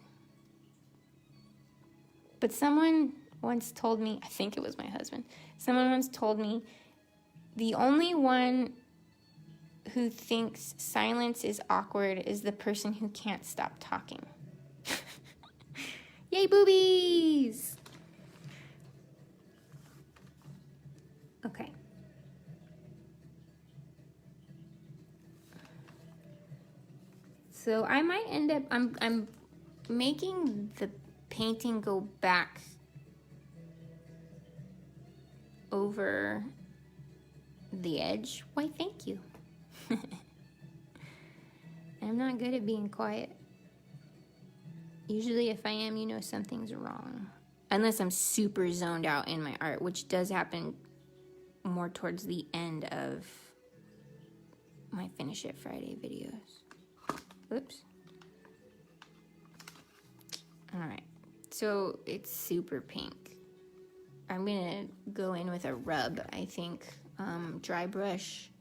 But someone once told me, I think it was my husband, someone once told me, the only one who thinks silence is awkward is the person who can't stop talking. Yay, boobies! Okay. So I might end up, I'm making the painting go back over the edge. Why, thank you. I'm not good at being quiet. Usually if I am, you know something's wrong. Unless I'm super zoned out in my art, which does happen more towards the end of my Finish It Friday videos. Oops. All right. So it's super pink. I'm going to go in with a rub, I think. Dry brush,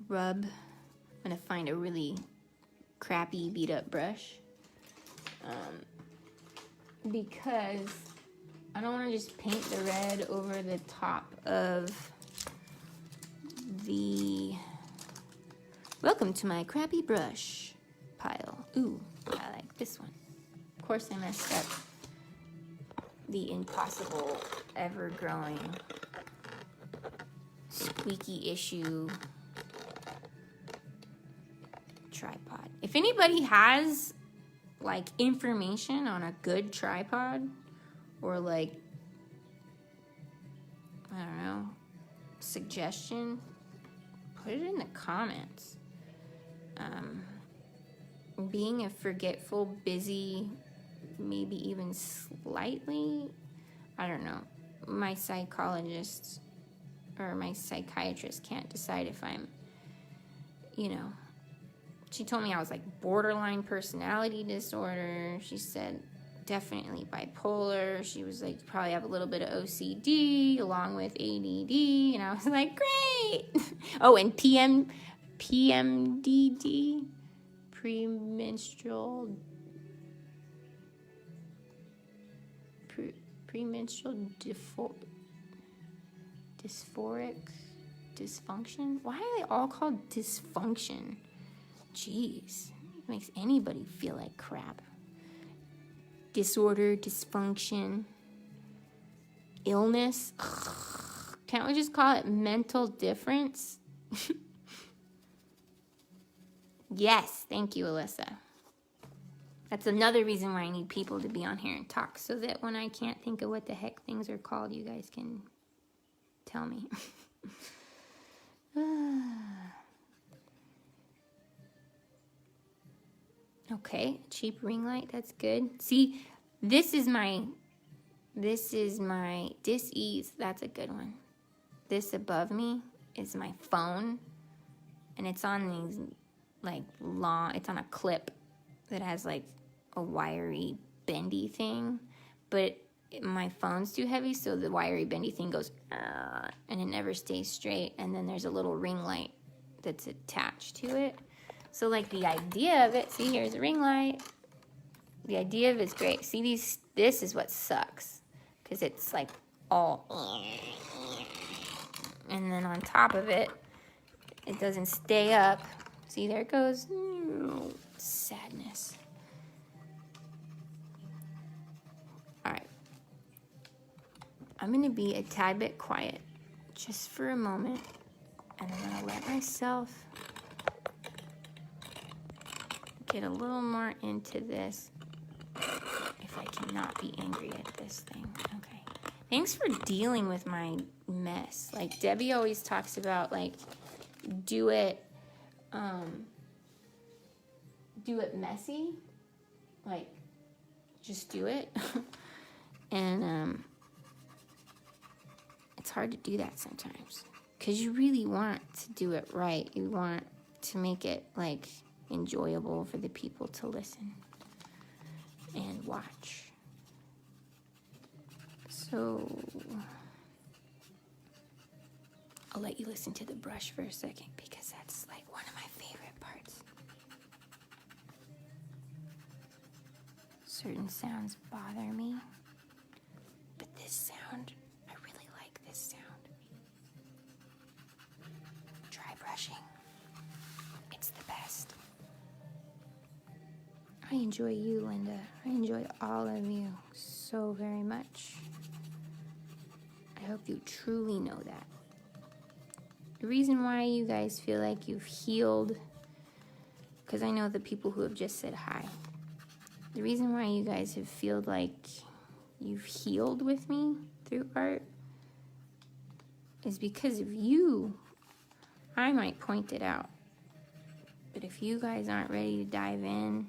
rub. I'm going to find a really crappy beat up brush. Because I don't want to just paint the red over the top of the welcome to my crappy brush pile. Ooh, I like this one. Of course I messed up the impossible ever-growing squeaky issue tripod. If anybody has like information on a good tripod or like I don't know, suggestion, put it in the comments. Being a forgetful, busy, maybe even slightly, I don't know, my psychologist or my psychiatrist can't decide if I'm, you know, she told me I was like borderline personality disorder. She said definitely bipolar. She was like, probably have a little bit of OCD along with ADD. And I was like, great. Oh, and PMDD, premenstrual dysphoric dysfunction. Why are they all called dysfunction? Jeez, it makes anybody feel like crap. Disorder, dysfunction, illness. Ugh. Can't we just call it mental difference? Yes, thank you, Alyssa. That's another reason why I need people to be on here and talk, so that when I can't think of what the heck things are called, you guys can tell me. Okay, cheap ring light, that's good. See, this is my dis-ease, that's a good one. This above me is my phone, and it's on these, like, long, it's on a clip that has, like, a wiry, bendy thing, but my phone's too heavy, so the wiry, bendy thing goes, and it never stays straight, and then there's a little ring light that's attached to it. So, like, the idea of it, see, here's a ring light. The idea of it's great. See, this is what sucks, because it's, like, all, and then on top of it, it doesn't stay up. See, there it goes. Sadness. All right. I'm going to be a tad bit quiet just for a moment, and I'm going to let myself get a little more into this if I cannot be angry at this thing. Okay. Thanks for dealing with my mess. Like, Debbie always talks about, like, do it messy. Like, just do it. And it's hard to do that sometimes, because you really want to do it right. You want to make it, like, enjoyable for the people to listen and watch. So I'll let you listen to the brush for a second, because that's like one of my favorite parts. Certain sounds bother me, but this sound, I really like this sound. Dry brushing, it's the best. I enjoy you, Linda. I enjoy all of you so very much. I hope you truly know that. The reason why you guys feel like you've healed, because I know the people who have just said hi. The reason why you guys have felt like you've healed with me through art is because of you. I might point it out, but if you guys aren't ready to dive in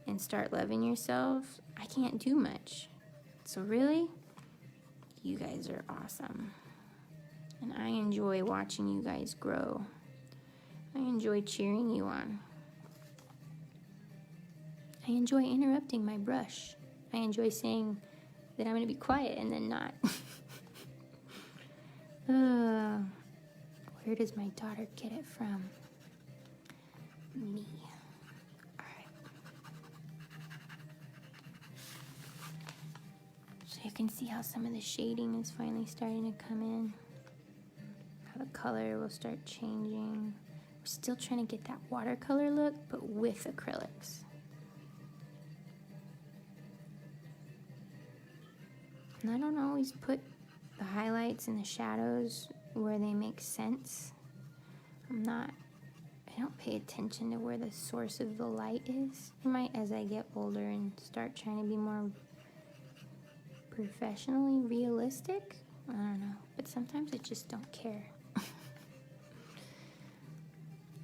and start loving yourselves, I can't do much. So really, you guys are awesome. And I enjoy watching you guys grow. I enjoy cheering you on. I enjoy interrupting my brush. I enjoy saying that I'm going to be quiet and then not. Where does my daughter get it from? Me. Alright. So you can see how some of the shading is finally starting to come in. How the color will start changing. We're still trying to get that watercolor look, but with acrylics. And I don't always put the highlights and the shadows where they make sense. I don't pay attention to where the source of the light is. I might as I get older and start trying to be more professionally realistic. I don't know. But sometimes I just don't care.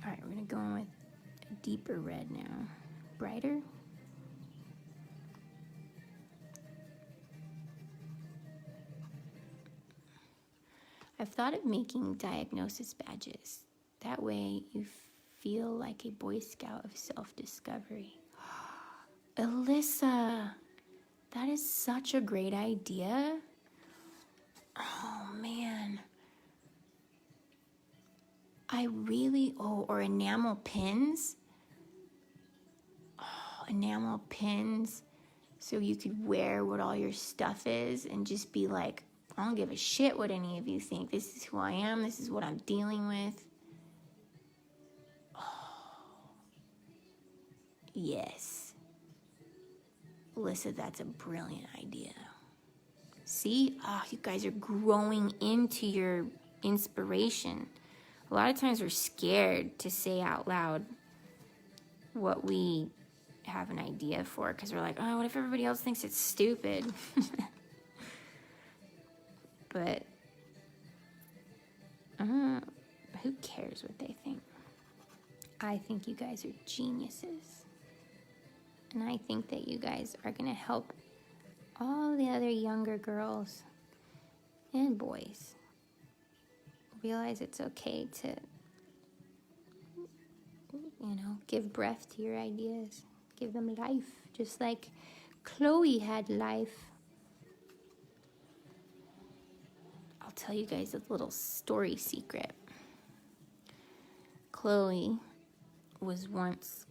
Alright, we're going to go in with a deeper red now. Brighter. I've thought of making diagnosis badges. That way you feel like a Boy Scout of self-discovery. Alyssa, that is such a great idea. Oh, man. Or enamel pins. Oh, enamel pins. So you could wear what all your stuff is and just be like, I don't give a shit what any of you think. This is who I am. This is what I'm dealing with. Oh, yes. Alyssa, that's a brilliant idea. See? You guys are growing into your inspiration. A lot of times we're scared to say out loud what we have an idea for because we're like, oh, what if everybody else thinks it's stupid? But who cares what they think? I think you guys are geniuses. And I think that you guys are going to help all the other younger girls and boys realize it's okay to, give breath to your ideas. Give them life, just like Chloe had life. I'll tell you guys a little story secret. Chloe was once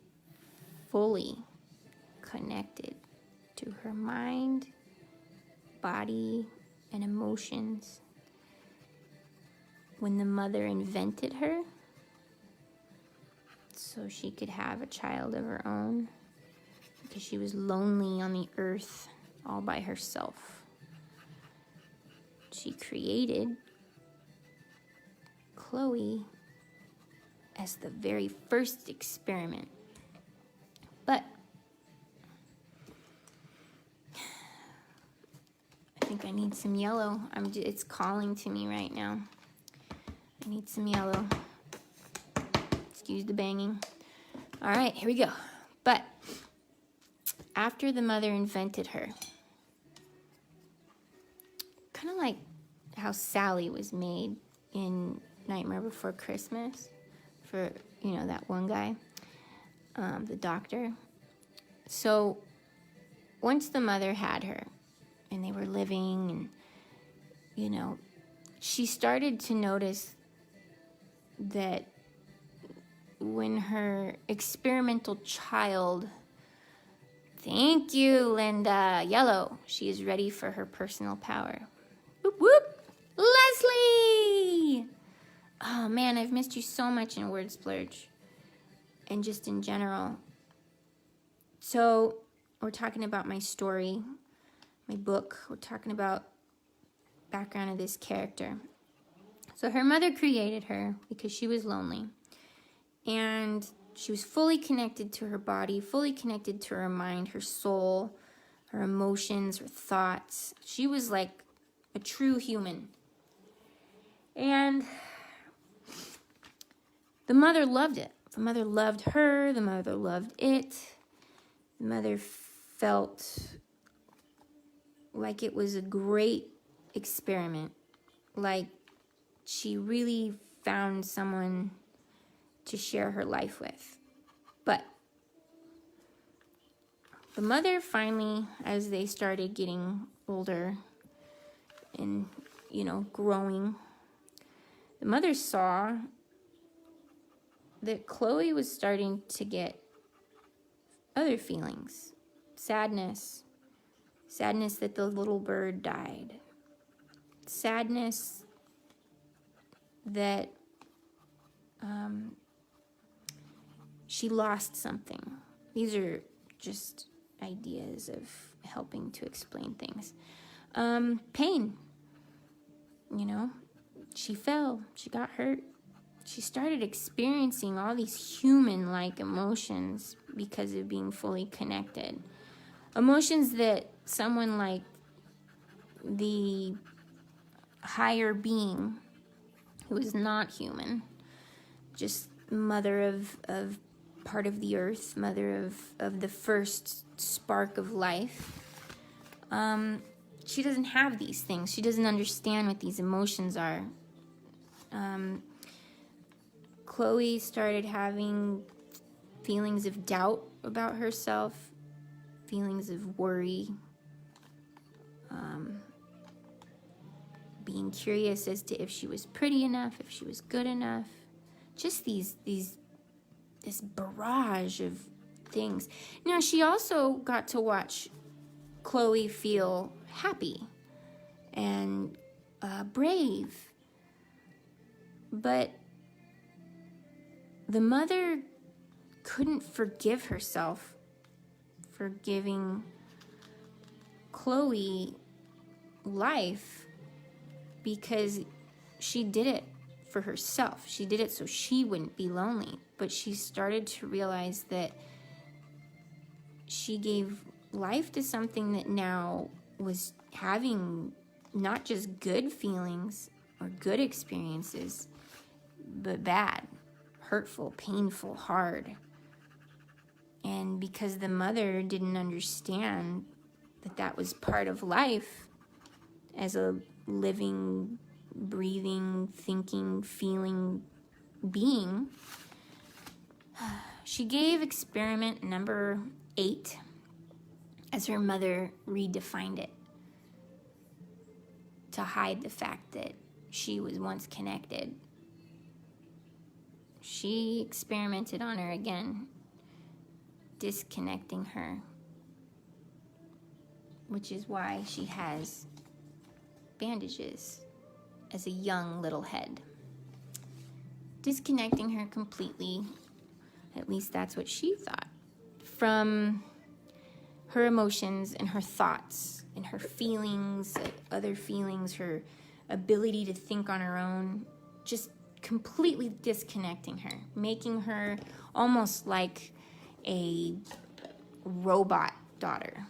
fully connected to her mind, body, and emotions when the mother invented her so she could have a child of her own because she was lonely on the earth all by herself. She created Chloe as the very first experiment. But I think I need some yellow. It's calling to me right now. I need some yellow. Excuse the banging. All right, here we go. But after the mother invented her, kind of like how Sally was made in Nightmare Before Christmas for, that one guy, the doctor. So once the mother had her and they were living and, she started to notice that when her experimental child, thank you, Linda, yellow, she is ready for her personal power. Whoop, whoop. Leslie! Oh, man, I've missed you so much in Word Splurge and just in general. So we're talking about my story, my book. We're talking about background of this character. So her mother created her because she was lonely. And she was fully connected to her body, fully connected to her mind, her soul, her emotions, her thoughts. She was like a true human. And the mother loved it. The mother loved her. The mother loved it. The mother felt like it was a great experiment. Like she really found someone to share her life with. But the mother finally, as they started getting older and, growing, the mother saw that Chloe was starting to get other feelings. Sadness that the little bird died. Sadness that she lost something. These are just ideas of helping to explain things. Pain. She fell. She got hurt. She started experiencing all these human-like emotions because of being fully connected. Emotions that someone like the higher being who is not human, just mother of part of the earth, mother of the first spark of life. She doesn't have these things. She doesn't understand what these emotions are. Chloe started having feelings of doubt about herself, feelings of worry, being curious as to if she was pretty enough, if she was good enough. Just this barrage of things. Now, she also got to watch Chloe feel happy and brave. But the mother couldn't forgive herself for giving Chloe life, because she did it for herself. She did it so she wouldn't be lonely. But she started to realize that she gave life to something that now was having not just good feelings or good experiences, but bad, hurtful, painful, hard. And because the mother didn't understand that that was part of life as a living, breathing, thinking, feeling being, she gave experiment number 8, as her mother redefined it, to hide the fact that she was once connected. She experimented on her again, disconnecting her, which is why she has bandages as a young little head. Disconnecting her completely, at least that's what she thought, from her emotions and her thoughts and her feelings, other feelings, her ability to think on her own, just completely disconnecting her, making her almost like a robot daughter,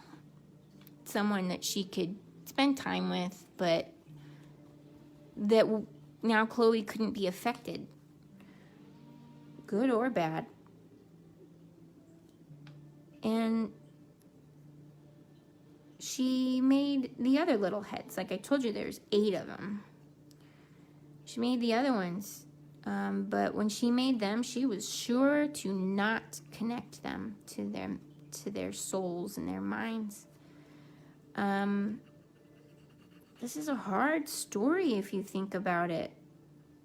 someone that she could spend time with, but that now Chloe couldn't be affected, good or bad. And she made the other little heads. Like I told you, there's 8 of them. She made the other ones. But when she made them, she was sure to not connect them to their souls and their minds. This is a hard story if you think about it.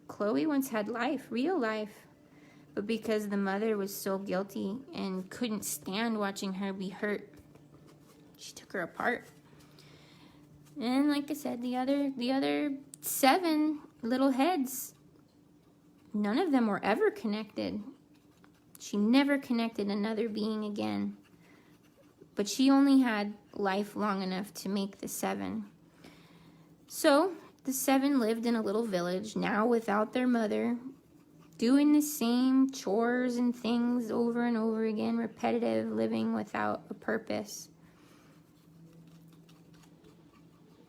Chloe once had life, real life. But because the mother was so guilty and couldn't stand watching her be hurt, she took her apart. And like I said, the other 7 little heads, none of them were ever connected. She never connected another being again. But she only had life long enough to make the 7. So the 7 lived in a little village, now without their mother, doing the same chores and things over and over again, repetitive, living without a purpose.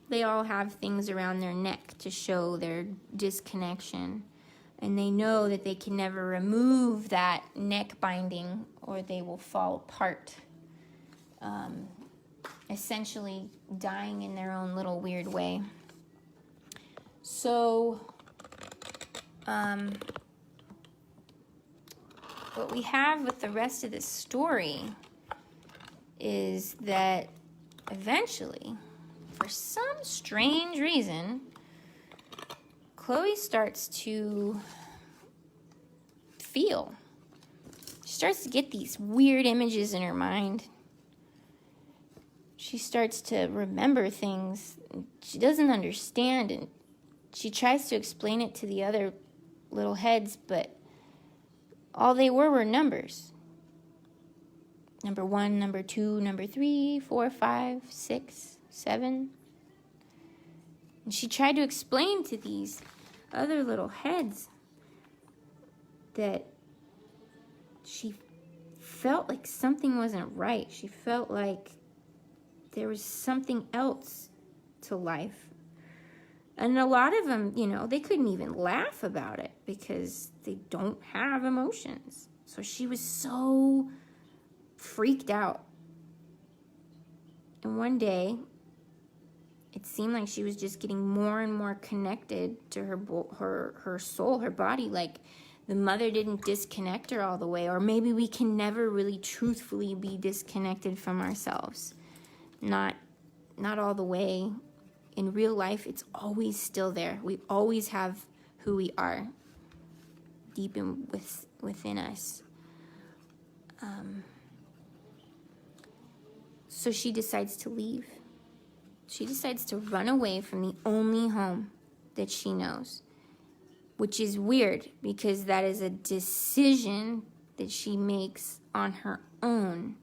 They all have things around their neck to show their disconnection. And they know that they can never remove that neck binding or they will fall apart. Essentially dying in their own little weird way. So, what we have with the rest of this story is that eventually, for some strange reason, Chloe starts to feel. She starts to get these weird images in her mind. She starts to remember things she doesn't understand, and she tries to explain it to the other little heads, but all they were numbers. Number 1, number 2, number 3, 4, 5, 6, 7. And she tried to explain to these other little heads that she felt like something wasn't right. She felt like there was something else to life. And a lot of them, they couldn't even laugh about it because they don't have emotions. So she was so freaked out. And one day, it seemed like she was just getting more and more connected to her soul, her body. Like the mother didn't disconnect her all the way. Or maybe we can never really truthfully be disconnected from ourselves. Not all the way. In real life, it's always still there. We always have who we are deep within us. So she decides to leave. She decides to run away from the only home that she knows, which is weird because that is a decision that she makes on her own,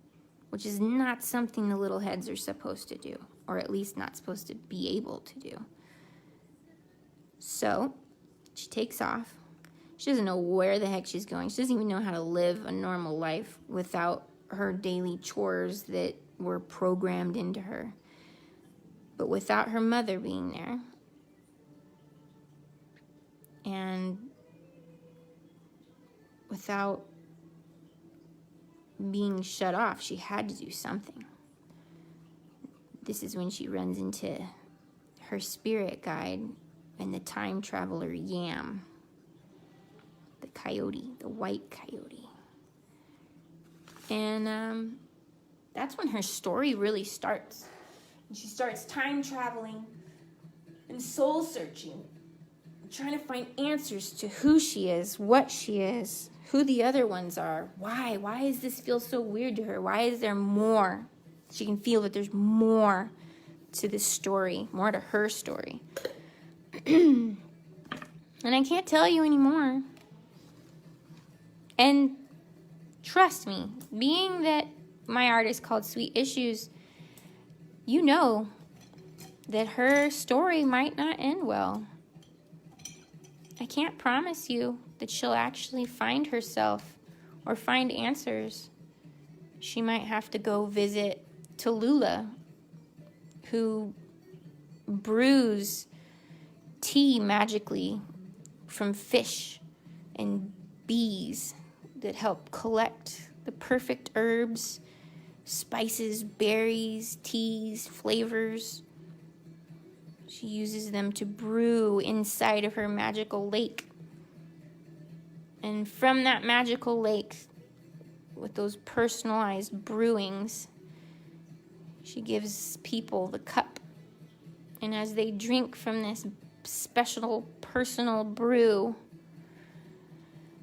which is not something the little heads are supposed to do, or at least not supposed to be able to do. So she takes off. She doesn't know where the heck she's going. She doesn't even know how to live a normal life without her daily chores that were programmed into her. But without her mother being there, and without being shut off, she had to do something. This is when she runs into her spirit guide and the time traveler Yam, the coyote, the white coyote. And that's when her story really starts. And she starts time traveling and soul searching, trying to find answers to who she is, what she is, who the other ones are. Why does this feel so weird to her? Why is there more? She can feel that there's more to this story, more to her story. And I can't tell you anymore. And trust me, being that my art is called Sweet Issues, you know that her story might not end well. I can't promise you that she'll actually find herself or find answers. She might have to go visit Tallulah, who brews tea magically from fish and bees that help collect the perfect herbs, spices, berries, teas, flavors. She uses them to brew inside of her magical lake. And from that magical lake, with those personalized brewings, she gives people the cup. And as they drink from this special personal brew,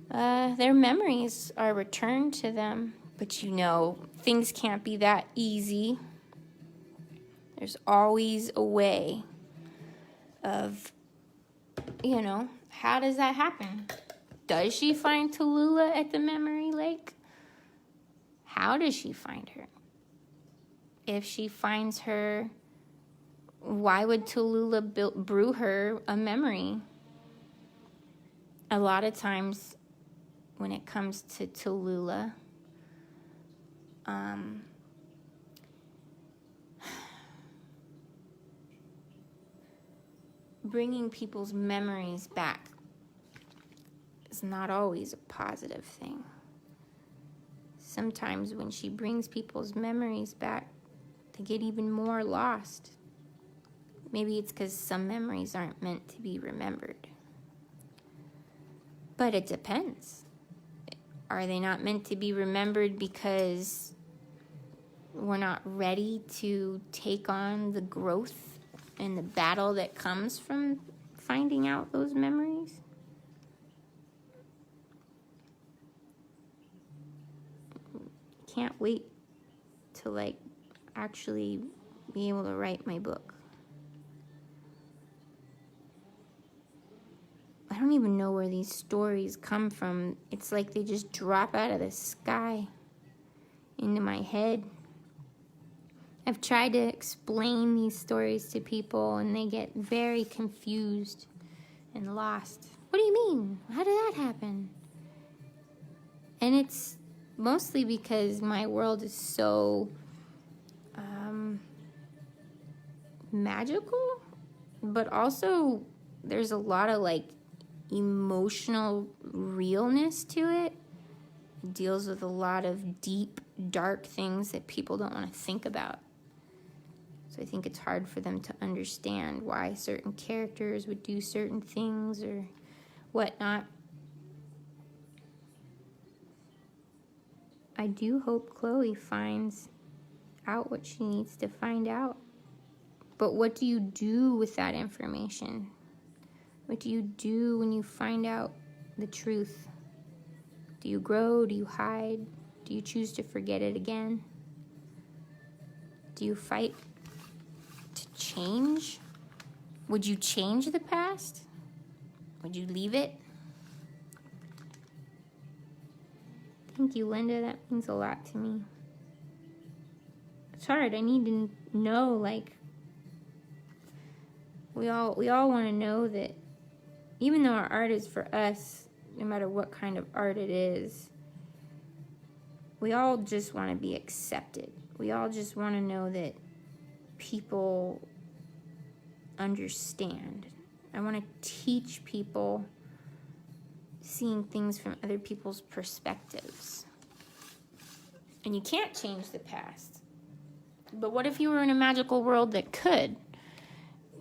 their memories are returned to them. But things can't be that easy. There's always a way of, how does that happen? Does she find Tallulah at the memory lake? How does she find her? If she finds her, why would Tallulah brew her a memory? A lot of times when it comes to Tallulah, bringing people's memories back is not always a positive thing. Sometimes when she brings people's memories back, they get even more lost. Maybe it's because some memories aren't meant to be remembered. But it depends. Are they not meant to be remembered because we're not ready to take on the growth and the battle that comes from finding out those memories? Can't wait to actually be able to write my book. I don't even know where these stories come from. It's like they just drop out of the sky into my head. I've tried to explain these stories to people and they get very confused and lost. What do you mean? How did that happen? And it's mostly because my world is so magical but also there's a lot of like emotional realness to it. It deals with a lot of deep, dark things that people don't want to think about. So I think it's hard for them to understand why certain characters would do certain things or whatnot. I do hope Chloe finds out what she needs to find out. But what do you do with that information? What do you do when you find out the truth? Do you grow? Do you hide? Do you choose to forget it again? Do you fight to change? Would you change the past? Would you leave it? Thank you, Linda. That means a lot to me. It's hard. I need to know, like, we all want to know that even though our art is for us, no matter what kind of art it is, we all just want to be accepted. We all just want to know that people understand. I want to teach people seeing things from other people's perspectives. And you can't change the past. But what if you were in a magical world that could?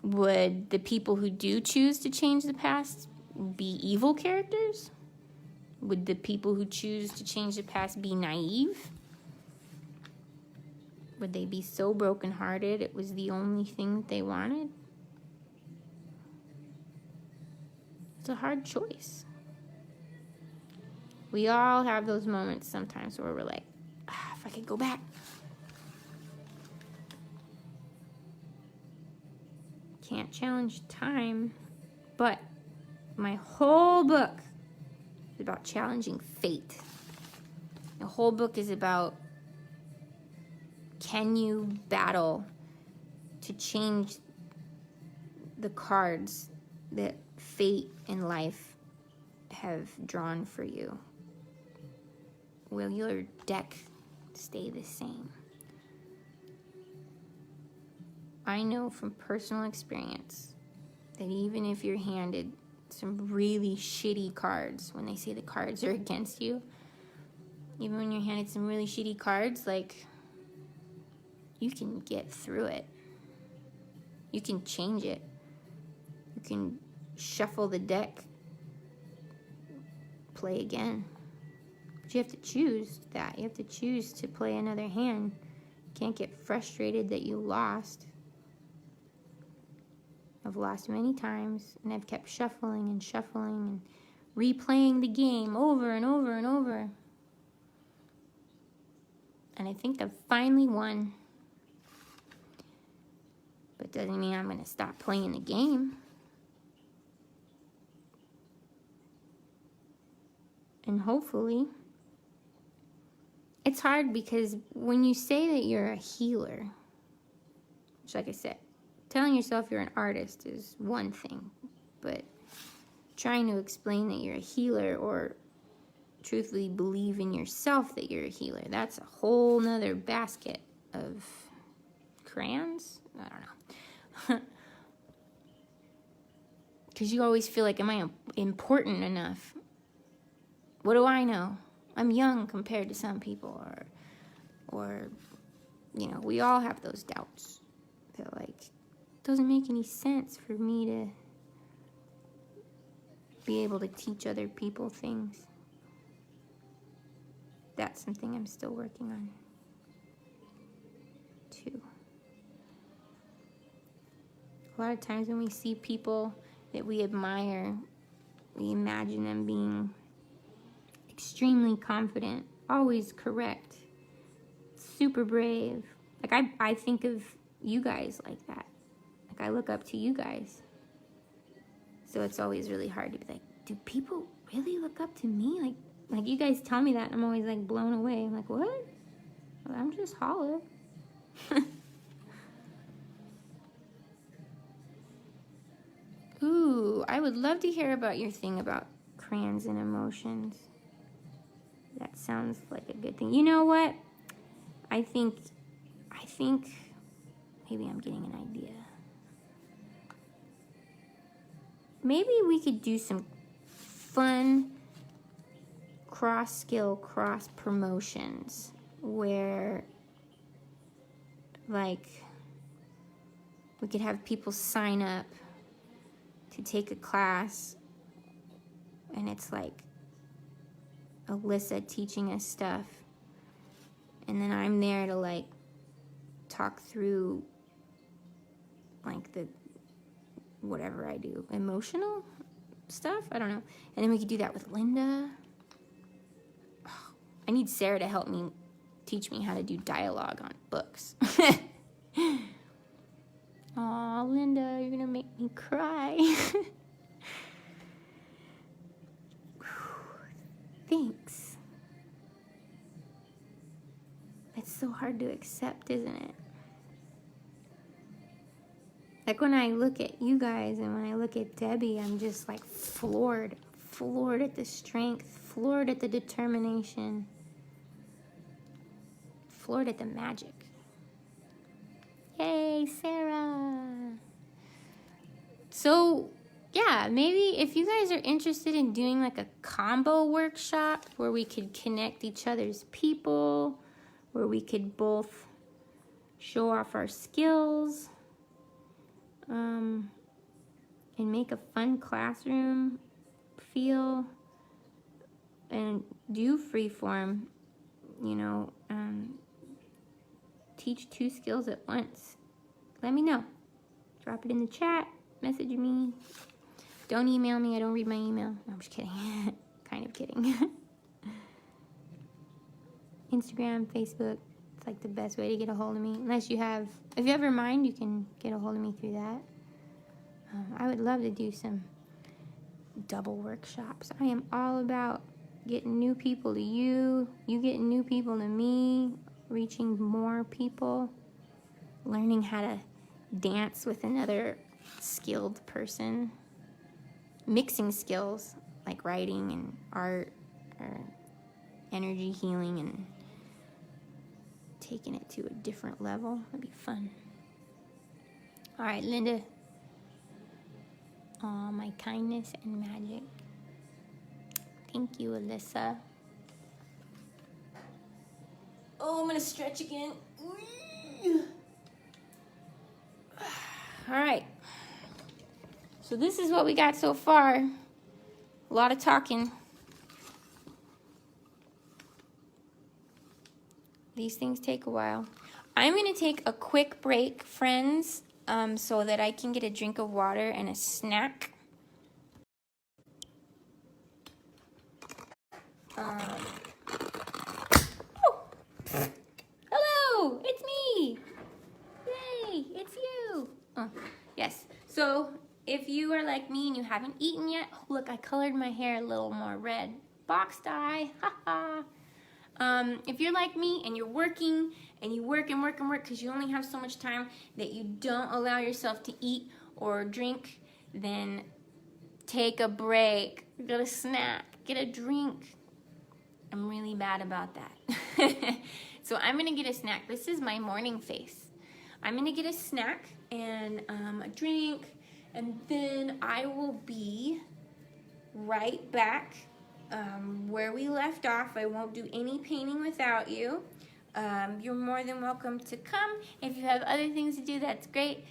Would the people who do choose to change the past be evil characters? Would the people who choose to change the past be naive? Would they be so brokenhearted it was the only thing that they wanted? It's a hard choice. We all have those moments sometimes where we're like, if I could go back. Can't challenge time, but my whole book is about challenging fate. The whole book is about, can you battle to change the cards that fate and life have drawn for you? Will your deck stay the same? I know from personal experience that even if you're handed some really shitty cards, when they say the cards are against you, even when you're handed some really shitty cards, like, you can get through it. You can change it. You can shuffle the deck, play again. But you have to choose that. You have to choose to play another hand. You can't get frustrated that you lost. I've lost many times, and I've kept shuffling and shuffling and replaying the game over and over and over. And I think I've finally won. But doesn't mean I'm going to stop playing the game. And hopefully, it's hard because when you say that you're a healer, which, like I said, telling yourself you're an artist is one thing, but trying to explain that you're a healer or truthfully believe in yourself that you're a healer, that's a whole nother basket of crayons? I don't know. Because you always feel like, am I important enough? What do I know? I'm young compared to some people, or you know, we all have those doubts that, like, doesn't make any sense for me to be able to teach other people things. That's something I'm still working on, too. A lot of times when we see people that we admire, we imagine them being extremely confident, always correct, super brave. Like, I think of you guys like that. I look up to you guys. So it's always really hard to be like, do people really look up to me? Like you guys tell me that, and I'm always like blown away. I'm like, what? Well, I'm just holler. Ooh, I would love to hear about your thing about crayons and emotions. That sounds like a good thing. You know what? I think maybe I'm getting an idea. maybe we could do some fun cross-skill, cross-promotions where, like, we could have people sign up to take a class, and it's like Alyssa teaching us stuff, and then I'm there to like talk through like the whatever I do, emotional stuff, I don't know. And then we could do that with Linda. Oh, I need Sarah to help me teach me how to do dialogue on books. Aw, Linda, you're gonna make me cry. Thanks. It's so hard to accept, isn't it? Like when I look at you guys and when I look at Debbie, I'm just like floored at the strength, floored at the determination, floored at the magic. Yay, Sarah. So, yeah, maybe if you guys are interested in doing like a combo workshop where we could connect each other's people, where we could both show off our skills, and make a fun classroom feel, and do freeform, you know, teach 2 skills at once. Let me know. Drop it in the chat, message me. Don't email me, I don't read my email. No, I'm just kidding. Kind of kidding. Instagram, Facebook, it's like the best way to get a hold of me. Unless you have, if you have Remind, you can get a hold of me through that. I would love to do some double workshops. I am all about getting new people to you, you getting new people to me, reaching more people, learning how to dance with another skilled person, mixing skills like writing and art or energy healing and taking it to a different level. That'd be fun. All right, Linda. Aw, my kindness and magic. Thank you, Alyssa. Oh, I'm gonna stretch again. All right. So this is what we got so far. A lot of talking. These things take a while. I'm gonna take a quick break, friends, so that I can get a drink of water and a snack. Hello, it's me. Yay, it's you. Oh, yes. So if you are like me and you haven't eaten yet, look, I colored my hair a little more red. Box dye, haha. If you're like me and you're working and you work and work and work because you only have so much time that you don't allow yourself to eat or drink, then take a break, get a snack, get a drink. I'm really bad about that. So I'm gonna get a snack. This is my morning face. I'm gonna get a snack and a drink, and then I will be right back where we left off. I won't do any painting without you. You're more than welcome to come. If you have other things to do, that's great.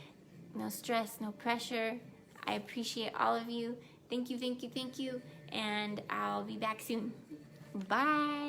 No stress, no pressure. I appreciate all of you. Thank you, thank you, thank you. And I'll be back soon. Bye.